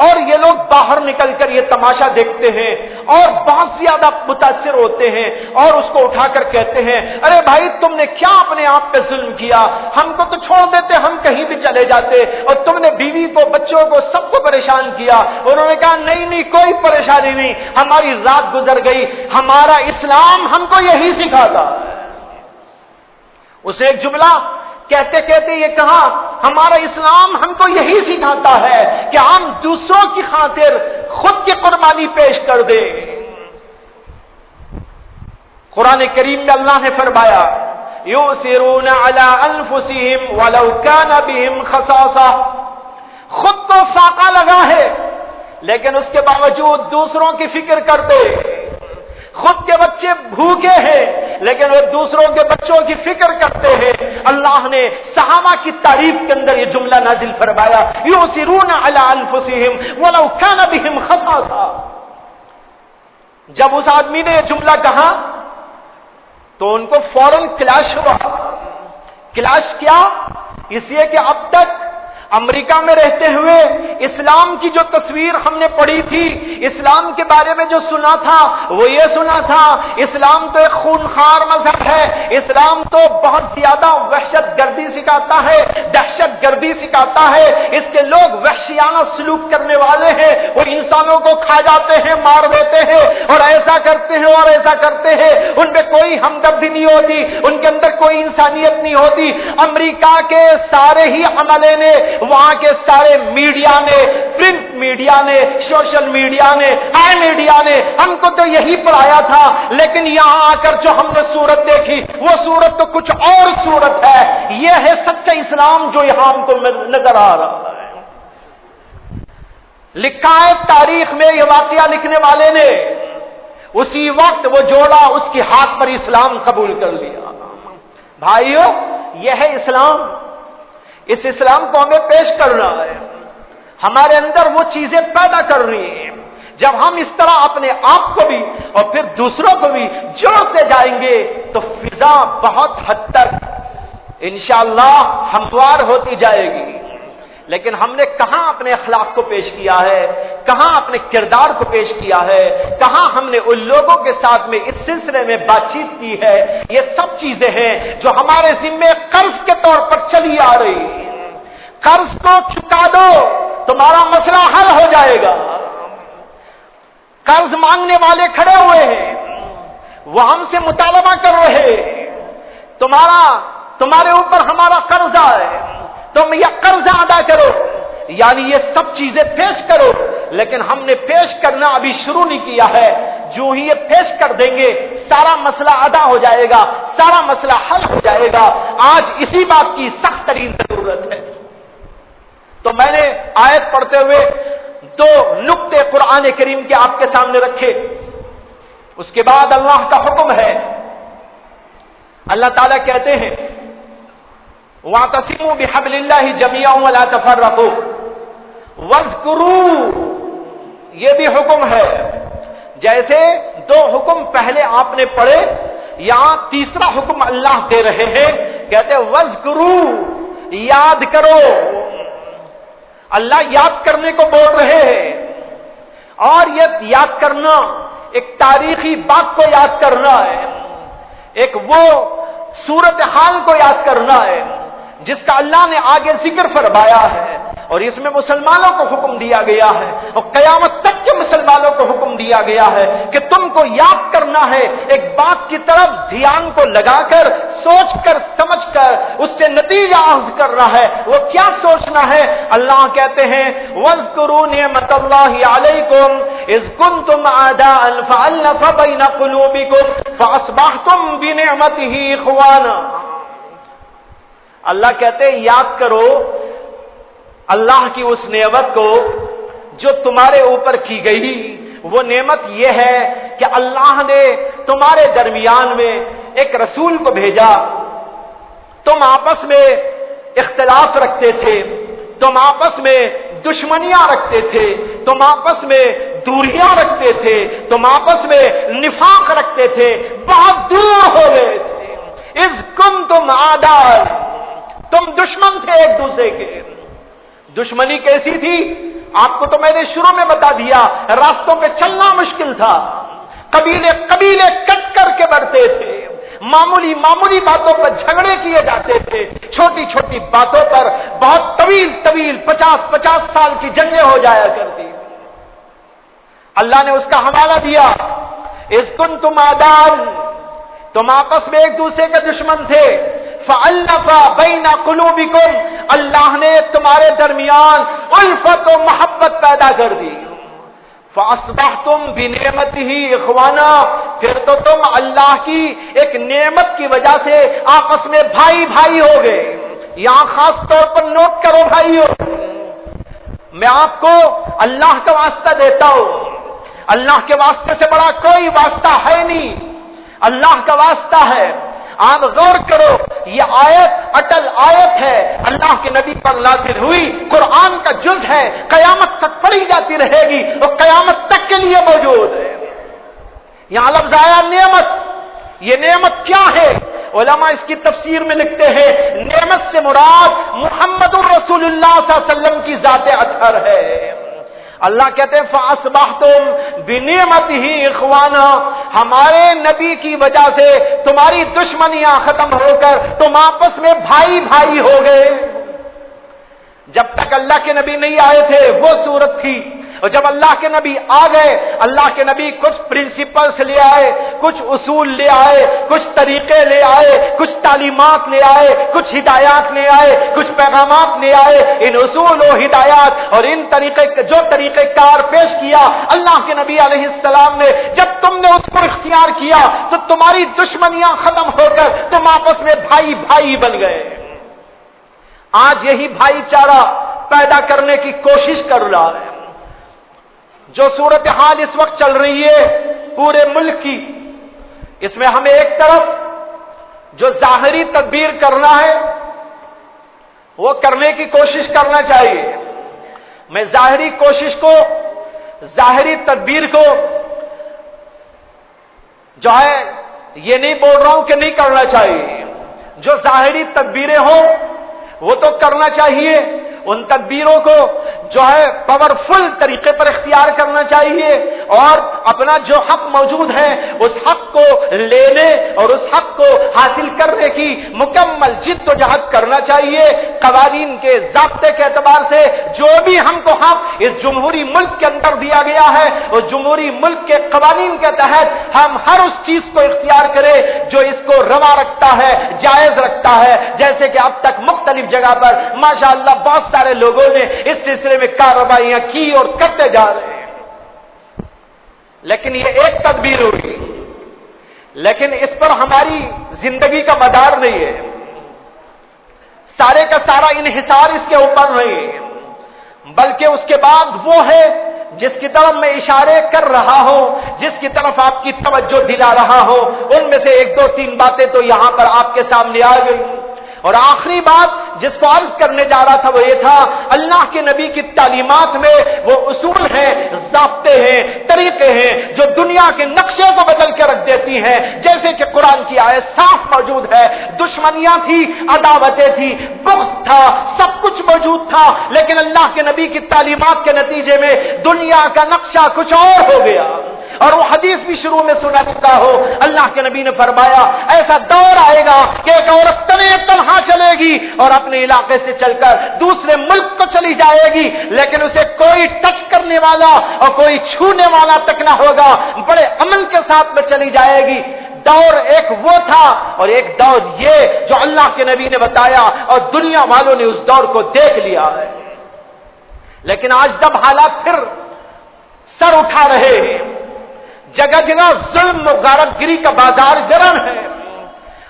اور یہ لوگ باہر نکل کر یہ تماشا دیکھتے ہیں اور بہت زیادہ متاثر ہوتے ہیں اور اس کو اٹھا کر کہتے ہیں ارے بھائی تم نے کیا اپنے آپ پہ ظلم کیا، ہم کو تو چھوڑ دیتے، ہم کہیں بھی چلے جاتے، اور تم نے بیوی کو بچوں کو سب کو پریشان کیا۔ انہوں نے کہا نہیں کوئی پریشانی نہیں، ہماری رات گزر گئی، ہمارا اسلام ہم کو یہی سکھاتا۔ اسے ایک جملہ کہتے کہتے یہ کہا ہمارا اسلام ہم کو یہی سکھاتا ہے کہ ہم دوسروں کی خاطر خود کی قربانی پیش کر دیں۔ قرآن کریم میں اللہ نے فرمایا یؤثرون علی انفسہم ولو کان بہم خصاصہ، خود تو فاقہ لگا ہے لیکن اس کے باوجود دوسروں کی فکر کرتے، خود کے بچے بھوکے ہیں لیکن وہ دوسروں کے بچوں کی فکر کرتے ہیں۔ اللہ نے صحابہ کی تعریف کے اندر یہ جملہ نازل فرمایا یؤثرون علی انفسہم ولو کان بہم خصاصہ۔ جب اس آدمی نے یہ جملہ کہا تو ان کو فوراً کلاش ہوا۔ کلاش کیا؟ اس لیے کہ اب تک امریکہ میں رہتے ہوئے اسلام کی جو تصویر ہم نے پڑھی تھی، اسلام کے بارے میں جو سنا تھا وہ یہ سنا تھا اسلام تو ایک خونخوار مذہب ہے، اسلام تو بہت زیادہ وحشت گردی سکھاتا ہے، دہشت گردی سکھاتا ہے، اس کے لوگ وحشیانہ سلوک کرنے والے ہیں، وہ انسانوں کو کھا جاتے ہیں، مار دیتے ہیں اور ایسا کرتے ہیں اور ایسا کرتے ہیں، ان میں کوئی ہمدردی نہیں ہوتی، ان کے اندر کوئی انسانیت نہیں ہوتی۔ امریکہ کے سارے ہی عملے نے، وہاں کے سارے میڈیا نے، پرنٹ میڈیا نے، سوشل میڈیا نے، آئی میڈیا نے ہم کو تو یہی پڑھایا تھا، لیکن یہاں آ کر جو ہم نے صورت دیکھی وہ صورت تو کچھ اور صورت ہے۔ یہ ہے سچا اسلام جو یہاں ہم کو نظر آ رہا ہے۔ لکھا ہے تاریخ میں، یہ واقعہ لکھنے والے نے اسی وقت وہ جوڑا اس کے ہاتھ پر اسلام قبول کر لیا۔ بھائیو یہ ہے اسلام، اس اسلام کو ہمیں پیش کرنا ہے، ہمارے اندر وہ چیزیں پیدا کر رہی ہیں۔ جب ہم اس طرح اپنے آپ کو بھی اور پھر دوسروں کو بھی جوڑتے جائیں گے تو فضا بہت حد تک انشاءاللہ ہموار ہوتی جائے گی۔ لیکن ہم نے کہاں اپنے اخلاق کو پیش کیا ہے، کہاں اپنے کردار کو پیش کیا ہے، کہاں ہم نے ان لوگوں کے ساتھ میں اس سلسلے میں بات چیت کی ہے؟ یہ سب چیزیں ہیں جو ہمارے ذمے قرض کے طور پر چلی آ رہی ہیں۔ قرض کو چکا دو تمہارا مسئلہ حل ہو جائے گا۔ قرض مانگنے والے کھڑے ہوئے ہیں، وہ ہم سے مطالبہ کر رہے ہیں تمہارے اوپر ہمارا قرضہ ہے، تم یہ قرض ادا کرو، یعنی یہ سب چیزیں پیش کرو۔ لیکن ہم نے پیش کرنا ابھی شروع نہیں کیا ہے، جو ہی یہ پیش کر دیں گے سارا مسئلہ ادا ہو جائے گا، سارا مسئلہ حل ہو جائے گا۔ آج اسی بات کی سخت ترین ضرورت ہے۔ تو میں نے آیت پڑھتے ہوئے دو نقطے قرآن کریم کے آپ کے سامنے رکھے، اس کے بعد اللہ کا حکم ہے۔ اللہ تعالیٰ کہتے ہیں وَاعْتَصِمُوا بِحَبْلِ اللَّهِ جَمِيعًا وَلَا تَفَرَّقُوا وَاذْكُرُوا، یہ بھی حکم ہے۔ جیسے دو حکم پہلے آپ نے پڑھے، یہاں تیسرا حکم اللہ دے رہے ہیں، کہتے ہیں وَاذْكُرُوا، یاد کرو۔ اللہ یاد کرنے کو بول رہے ہیں، اور یہ یاد کرنا ایک تاریخی بات کو یاد کرنا ہے، ایک وہ صورتحال کو یاد کرنا ہے جس کا اللہ نے آگے ذکر فرمایا ہے، اور اس میں مسلمانوں کو حکم دیا گیا ہے اور قیامت تک کے مسلمانوں کو حکم دیا گیا ہے کہ تم کو یاد کرنا ہے، ایک بات کی طرف دھیان کو لگا کر، سوچ کر، سمجھ کر اس سے نتیجہ اخذ کرنا ہے۔ وہ کیا سوچنا ہے؟ اللہ کہتے ہیں وَاذْكُرُوا نِعْمَتَ اللَّهِ عَلَيْكُمْ إِذْ كُنْتُمْ أَعْدَاءً فَأَلَّفَ بَيْنَ قُلُوبِكُمْ فَأَصْبَحْتُمْ بِنِعْمَتِهِ إِخْوَانًا۔ اللہ کہتے ہیں یاد کرو اللہ کی اس نعمت کو جو تمہارے اوپر کی گئی۔ وہ نعمت یہ ہے کہ اللہ نے تمہارے درمیان میں ایک رسول کو بھیجا، تم آپس میں اختلاف رکھتے تھے، تم آپس میں دشمنیاں رکھتے تھے، تم آپس میں دوریاں رکھتے تھے، تم آپس میں نفاق رکھتے تھے، بہت دور ہو گئے تھے۔ اذ کنتم اعداء، تم دشمن تھے ایک دوسرے کے۔ دشمنی کیسی تھی؟ آپ کو تو میں نے شروع میں بتا دیا، راستوں پہ چلنا مشکل تھا، قبیلے قبیلے کٹ کر کے بڑھتے تھے، معمولی معمولی باتوں پر جھگڑے کیے جاتے تھے، چھوٹی چھوٹی باتوں پر بہت طویل طویل 50 سال کی جنگیں ہو جایا کرتی۔ اللہ نے اس کا حوالہ دیا، اذ کنتم اعداء، تم آپس میں ایک دوسرے کے دشمن تھے، فألف بین قلوبکم، اللہ نے تمہارے درمیان الفت و محبت پیدا کر دی، فاصبحتم بنعمتہ اخوانا، پھر تو تم اللہ کی ایک نعمت کی وجہ سے آپس میں بھائی بھائی ہو گئے۔ یہاں خاص طور پر نوٹ کرو بھائیو، میں آپ کو اللہ کا واسطہ دیتا ہوں، اللہ کے واسطے سے بڑا کوئی واسطہ ہے نہیں، اللہ کا واسطہ ہے۔ آپ غور کرو، یہ آیت اٹل آیت ہے، اللہ کے نبی پر نازل ہوئی، قرآن کا جز ہے، قیامت تک پڑھی جاتی رہے گی اور قیامت تک کے لیے موجود ہے۔ یہاں لفظ آیا نعمت، یہ نعمت کیا ہے؟ علماء اس کی تفسیر میں لکھتے ہیں نعمت سے مراد محمد رسول اللہ صلی اللہ علیہ وسلم کی ذات اطہر ہے۔ اللہ کہتے ہیں فاصبحتم بنعمتہ اخوانا، ہمارے نبی کی وجہ سے تمہاری دشمنیاں ختم ہو کر تم آپس میں بھائی بھائی ہو گئے۔ جب تک اللہ کے نبی نہیں آئے تھے وہ صورت تھی، اور جب اللہ کے نبی آ گئے، اللہ کے نبی کچھ پرنسپلز لے آئے، کچھ اصول لے آئے، کچھ طریقے لے آئے، کچھ تعلیمات لے آئے، کچھ ہدایات لے آئے، کچھ پیغامات لے آئے۔ ان اصول و ہدایات اور ان جو طریقہ کار پیش کیا اللہ کے نبی علیہ السلام نے، جب تم نے اس کو اختیار کیا تو تمہاری دشمنیاں ختم ہو کر تم آپس میں بھائی بھائی بن گئے۔ آج یہی بھائی چارہ پیدا کرنے کی کوشش کر رہا ہے۔ جو صورتحال اس وقت چل رہی ہے پورے ملک کی، اس میں ہمیں ایک طرف جو ظاہری تدبیر کرنا ہے وہ کرنے کی کوشش کرنا چاہیے۔ میں ظاہری کوشش کو، ظاہری تدبیر کو جو ہے یہ نہیں بول رہا ہوں کہ نہیں کرنا چاہیے، جو ظاہری تدبیریں ہوں وہ تو کرنا چاہیے، ان تدبیروں کو جو ہے پاورفل طریقے پر اختیار کرنا چاہیے، اور اپنا جو حق موجود ہے اس حق کو لینے اور اس حق کو حاصل کرنے کی مکمل جد و جہد کرنا چاہیے۔ قوانین کے ضابطے کے اعتبار سے جو بھی ہم کو حق اس جمہوری ملک کے اندر دیا گیا ہے، اور جمہوری ملک کے قوانین کے تحت ہم ہر اس چیز کو اختیار کریں جو اس کو روا رکھتا ہے، جائز رکھتا ہے۔ جیسے کہ اب تک مختلف جگہ پر ماشاءاللہ بہت سارے لوگوں نے اس سلسلے میں کارروائیاں کی اور کرتے جا رہے ہیں، لیکن یہ ایک تدبیر ہوگی، لیکن اس پر ہماری زندگی کا مدار نہیں ہے، سارے کا سارا انحصار اس کے اوپر نہیں ہے، بلکہ اس کے بعد وہ ہے جس کی طرف میں اشارے کر رہا ہوں، جس کی طرف آپ کی توجہ دلا رہا ہوں، ان میں سے 1-2-3 باتیں تو یہاں پر آپ کے سامنے آ گئی۔ اور آخری بات جس کو عرض کرنے جا رہا تھا وہ یہ تھا، اللہ کے نبی کی تعلیمات میں وہ اصول ہیں، ضابطے ہیں، طریقے ہیں جو دنیا کے نقشے کو بدل کے رکھ دیتی ہیں۔ جیسے کہ قرآن کی آیت صاف موجود ہے، دشمنیاں تھی، عداوتیں تھی، بغض تھا، سب کچھ موجود تھا، لیکن اللہ کے نبی کی تعلیمات کے نتیجے میں دنیا کا نقشہ کچھ اور ہو گیا۔ اور وہ حدیث بھی شروع میں سنا چکا ہو، اللہ کے نبی نے فرمایا ایسا دور آئے گا کہ ایک عورت تنہا چلے گی اور اپنے علاقے سے چل کر دوسرے ملک کو چلی جائے گی، لیکن اسے کوئی ٹچ کرنے والا اور کوئی چھونے والا تک نہ ہوگا، بڑے امن کے ساتھ میں چلی جائے گی۔ دور ایک وہ تھا، اور ایک دور یہ جو اللہ کے نبی نے بتایا اور دنیا والوں نے اس دور کو دیکھ لیا ہے۔ لیکن آج جب حالات پھر سر اٹھا رہے ہیں، جگہ جگہ ظلم و غارت گری کا بازار گرم ہے،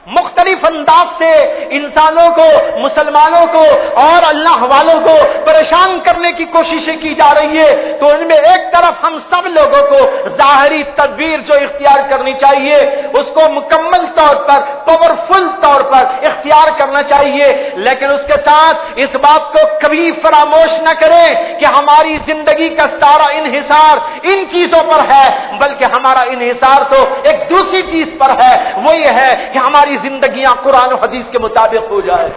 مختلف انداز سے انسانوں کو، مسلمانوں کو اور اللہ والوں کو پریشان کرنے کی کوششیں کی جا رہی ہے، تو ان میں ایک طرف ہم سب لوگوں کو ظاہری تدبیر جو اختیار کرنی چاہیے اس کو مکمل طور پر، پاورفل طور پر اختیار کرنا چاہیے، لیکن اس کے ساتھ اس بات کو کبھی فراموش نہ کریں کہ ہماری زندگی کا سارا انحصار ان چیزوں پر ہے، بلکہ ہمارا انحصار تو ایک دوسری چیز پر ہے، وہ یہ ہے کہ ہماری زندگیاں قرآن و حدیث کے مطابق ہو جائے۔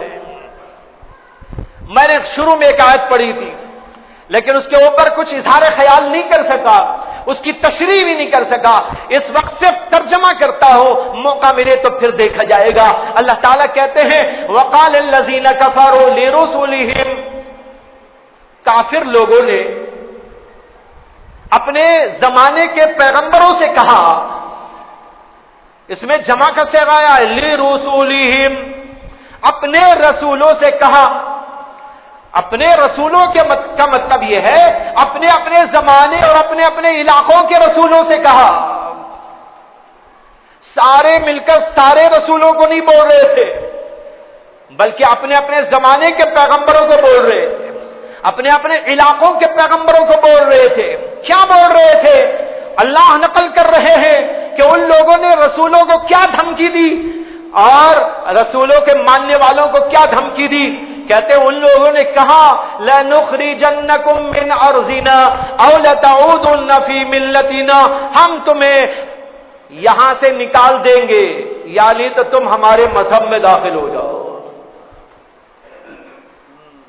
میں نے شروع میں ایک آیت پڑھی تھی، لیکن اس کے اوپر کچھ اظہار خیال نہیں کر سکا، اس کی تشریح بھی نہیں کر سکا۔ اس وقت صرف ترجمہ کرتا ہو، موقع ملے تو پھر دیکھا جائے گا۔ اللہ تعالیٰ کہتے ہیں وقال الذین کفروا لرسلہم، کافر لوگوں نے اپنے زمانے کے پیغمبروں سے کہا، اس میں جمع کا صیغہ آیا ہے لرسلہم، اپنے رسولوں سے کہا۔ اپنے رسولوں کا مطلب یہ ہے اپنے اپنے زمانے اور اپنے اپنے علاقوں کے رسولوں سے کہا۔ سارے مل کر سارے رسولوں کو نہیں بول رہے تھے، بلکہ اپنے اپنے زمانے کے پیغمبروں کو بول رہے تھے، اپنے اپنے علاقوں کے پیغمبروں کو بول رہے تھے۔ کیا بول رہے تھے؟ اللہ نقل کر رہے ہیں کہ ان لوگوں نے رسولوں کو کیا دھمکی دی اور رسولوں کے ماننے والوں کو کیا دھمکی دی۔ کہتے ہیں ان لوگوں نے کہا لَنُخْرِجَنَّكُمْ مِنْ أَرْضِنَا أَوْ لَتَعُودُنَّ فِي مِلَّتِنَا، ہم تمہیں یہاں سے نکال دیں گے، یعنی تو تم ہمارے مذہب میں داخل ہو جاؤ۔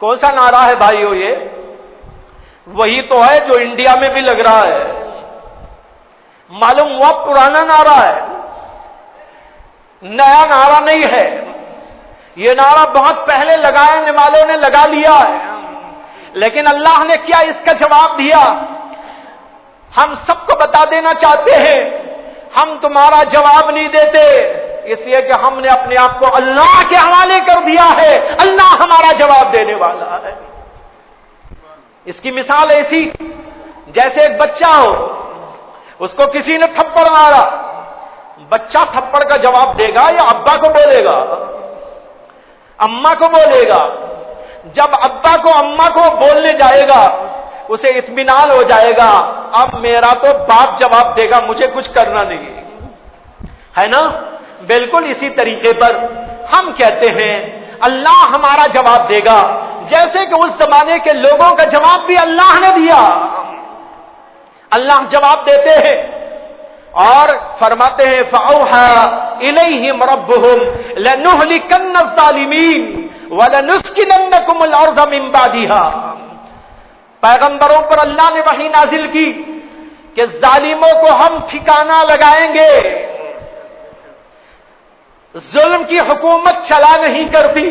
کون سا نعرہ ہے بھائیو؟ یہ وہی تو ہے جو انڈیا میں بھی لگ رہا ہے، معلوم ہوا پرانا نعرہ ہے، نیا نعرہ نہیں ہے۔ یہ نعرہ بہت پہلے لگانے والوں نے لگا لیا ہے، لیکن اللہ نے کیا اس کا جواب دیا؟ ہم سب کو بتا دینا چاہتے ہیں ہم تمہارا جواب نہیں دیتے، اس لیے کہ ہم نے اپنے آپ کو اللہ کے حوالے کر دیا ہے، اللہ ہمارا جواب دینے والا ہے۔ اس کی مثال ایسی جیسے ایک بچہ ہو، اس کو کسی نے تھپڑ مارا، بچہ تھپڑ کا جواب دے گا یا ابا کو بولے گا؟ اماں کو بولے گا۔ جب ابا کو اماں کو بولنے جائے گا اسے اطمینان ہو جائے گا، اب میرا تو باپ جواب دے گا، مجھے کچھ کرنا نہیں ہے نا۔ بالکل اسی طریقے پر ہم کہتے ہیں اللہ ہمارا جواب دے گا، جیسے کہ اس زمانے کے لوگوں کا جواب بھی اللہ نے دیا۔ اللہ جواب دیتے ہیں اور فرماتے ہیں فَأَوْحَىٰ إِلَيْهِمْ رَبُّهُمْ لَنُهْلِكَنَّ الظَّالِمِينَ وَلَنُسْكِنَنَّكُمُ الْأَرْضَ مِن بَعْدِهَا۔ پیغمبروں پر اللہ نے وحی نازل کی کہ ظالموں کو ہم ٹھکانہ لگائیں گے، ظلم کی حکومت چلا نہیں کرتی،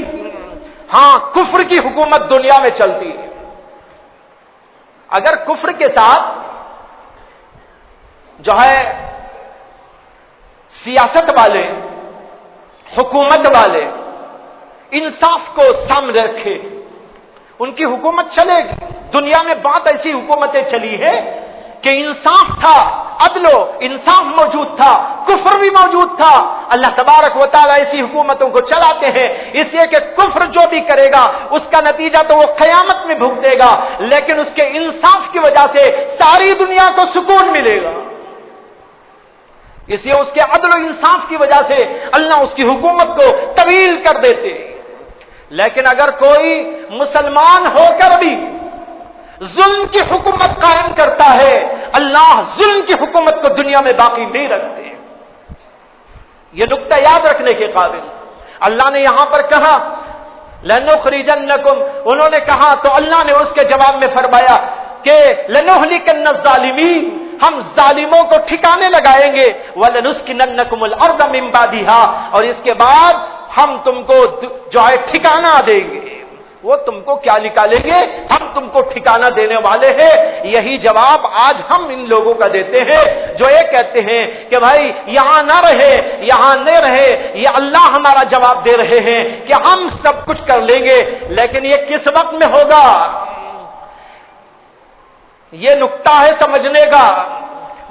ہاں کفر کی حکومت دنیا میں چلتی ہے۔ اگر کفر کے ساتھ جو ہے سیاست والے، حکومت والے انصاف کو سامنے رکھے، ان کی حکومت چلے گی۔ دنیا میں بہت ایسی حکومتیں چلی ہیں کہ انصاف تھا، عدل و انصاف موجود تھا، کفر بھی موجود تھا۔ اللہ تبارک و تعالیٰ ایسی حکومتوں کو چلاتے ہیں اس لیے کہ کفر جو بھی کرے گا اس کا نتیجہ تو وہ قیامت میں بھگتے گا، لیکن اس کے انصاف کی وجہ سے ساری دنیا کو سکون ملے گا۔ اس لیے اس کے عدل و انصاف کی وجہ سے اللہ اس کی حکومت کو طویل کر دیتے۔ لیکن اگر کوئی مسلمان ہو کر بھی ظلم کی حکومت قائم کرتا ہے، اللہ ظلم کی حکومت کو دنیا میں باقی نہیں رکھتے۔ یہ نقطہ یاد رکھنے کے قابل۔ اللہ نے یہاں پر کہا لَنُخْرِجَنَّكُمْ، انہوں نے کہا تو اللہ نے اس کے جواب میں فرمایا کہ لَنُهْلِكَنَّ الظَّالِمِينَ، ہم ظالموں کو ٹھکانے لگائیں گے، وَلَنُسْكِنَنَّكُمُ الْأَرْضَ مِن بَعْدِهَا، اور اس کے بعد ہم تم کو جو ہے ٹھکانہ دیں گے۔ وہ تم کو کیا نکالیں گے؟ ہم تم کو ٹھکانہ دینے والے ہیں۔ یہی جواب آج ہم ان لوگوں کا دیتے ہیں جو یہ کہتے ہیں کہ بھائی یہاں نہ رہے، یہاں نہ رہے، یہ اللہ ہمارا جواب دے رہے ہیں کہ ہم سب کچھ کر لیں گے، لیکن یہ کس وقت میں ہوگا؟ یہ نقطہ ہے سمجھنے کا۔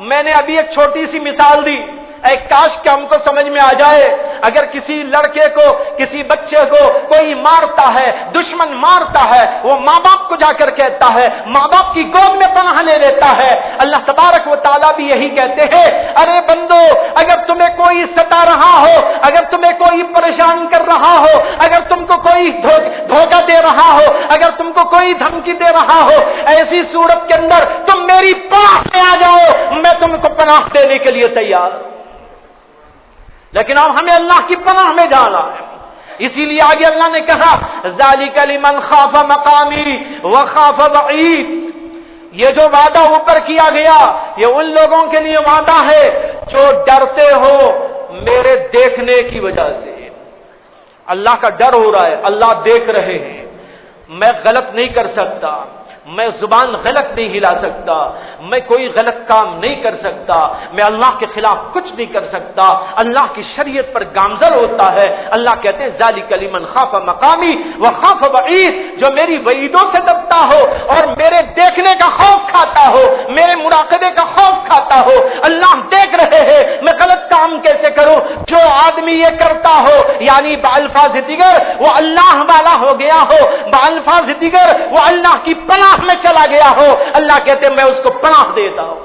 میں نے ابھی ایک چھوٹی سی مثال دی، ایک کاش کہ ہم کو سمجھ میں آ جائے، اگر کسی لڑکے کو، کسی بچے کو کوئی مارتا ہے، دشمن مارتا ہے، وہ ماں باپ کو جا کر کہتا ہے، ماں باپ کی گود میں پناہ لے لیتا ہے۔ اللہ تبارک و تعالیٰ بھی یہی کہتے ہیں، ارے بندو اگر تمہیں کوئی ستا رہا ہو، اگر تمہیں کوئی پریشان کر رہا ہو، اگر تم کو کوئی دھوکہ دے رہا ہو، اگر تم کو کوئی دھمکی دے رہا ہو، ایسی صورت کے اندر تم میری پناہ میں آ جاؤ، میں تم کو پناہ دینے کے لیے تیار۔ لیکن اب ہمیں اللہ کی پناہ میں جانا ہے، اسی لیے آگے اللہ نے کہا ذالک لمن خاف مقامی وخاف وعید، یہ جو وعدہ اوپر کیا گیا یہ ان لوگوں کے لیے وعدہ ہے جو ڈرتے ہو میرے دیکھنے کی وجہ سے. اللہ کا ڈر ہو رہا ہے، اللہ دیکھ رہے ہیں، میں غلط نہیں کر سکتا، میں زبان غلط نہیں ہلا سکتا، میں کوئی غلط کام نہیں کر سکتا، میں اللہ کے خلاف کچھ نہیں کر سکتا. اللہ کی شریعت پر گامزن ہوتا ہے. اللہ کہتے ہیں ذالک لمن خاف مقامی وخاف وعید، جو میری وعیدوں سے ڈرتا ہو اور میرے دیکھنے کا خوف کھاتا ہو، میرے مراقبے کا خوف کھاتا ہو. اللہ دیکھ رہے ہیں میں غلط کام کیسے کروں. جو آدمی یہ کرتا ہو یعنی بالفاظ دیگر وہ اللہ والا ہو گیا ہو، بالفاظ دیگر وہ اللہ کی پناہ میں چلا گیا ہو. اللہ کہتے ہیں میں اس کو پناہ دیتا ہوں.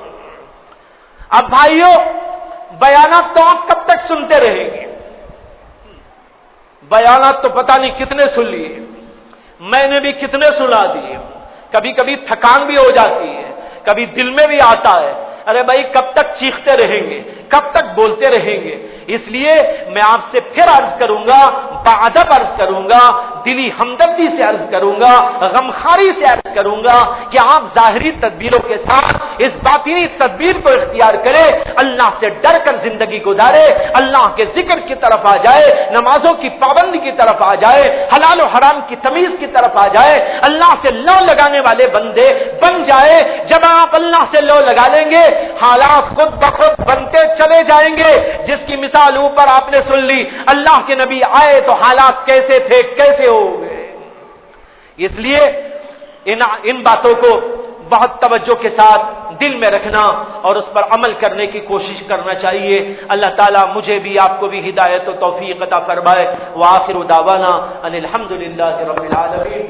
اب بھائیوں بیانات تو آپ کب تک سنتے رہیں گے؟ بیانات تو پتہ نہیں کتنے سن لیے، میں نے بھی کتنے سنا دیے. کبھی کبھی تھکان بھی ہو جاتی ہے، کبھی دل میں بھی آتا ہے ارے بھائی کب تک چیختے رہیں گے، کب تک بولتے رہیں گے. اس لیے میں آپ سے پھر عرض کروں گا، بادب عرض کروں گا، دلی ہمدردی سے عرض کروں گا، غمخاری سے عرض کروں گا کہ آپ ظاہری تدبیروں کے ساتھ اس باطنی تدبیر کو اختیار کریں. اللہ سے ڈر کر زندگی گزارے، اللہ کے ذکر کی طرف آ جائے، نمازوں کی پابندی کی طرف آ جائے، حلال و حرام کی تمیز کی طرف آ جائے، اللہ سے لو لگانے والے بندے بن جائے. جب آپ اللہ سے لو لگا لیں گے حالات خود بخود بنتے چلے جائیں گے. جس کی مثال اوپر آپ نے سن لی، اللہ کے نبی آئے تو حالات کیسے تھے کیسے ہو گئے. اس لیے ان باتوں کو بہت توجہ کے ساتھ دل میں رکھنا اور اس پر عمل کرنے کی کوشش کرنا چاہیے. اللہ تعالیٰ مجھے بھی آپ کو بھی ہدایت و توفیق عطا فرمائے. وآخر دعوانا ان الحمدللہ رب العالمین.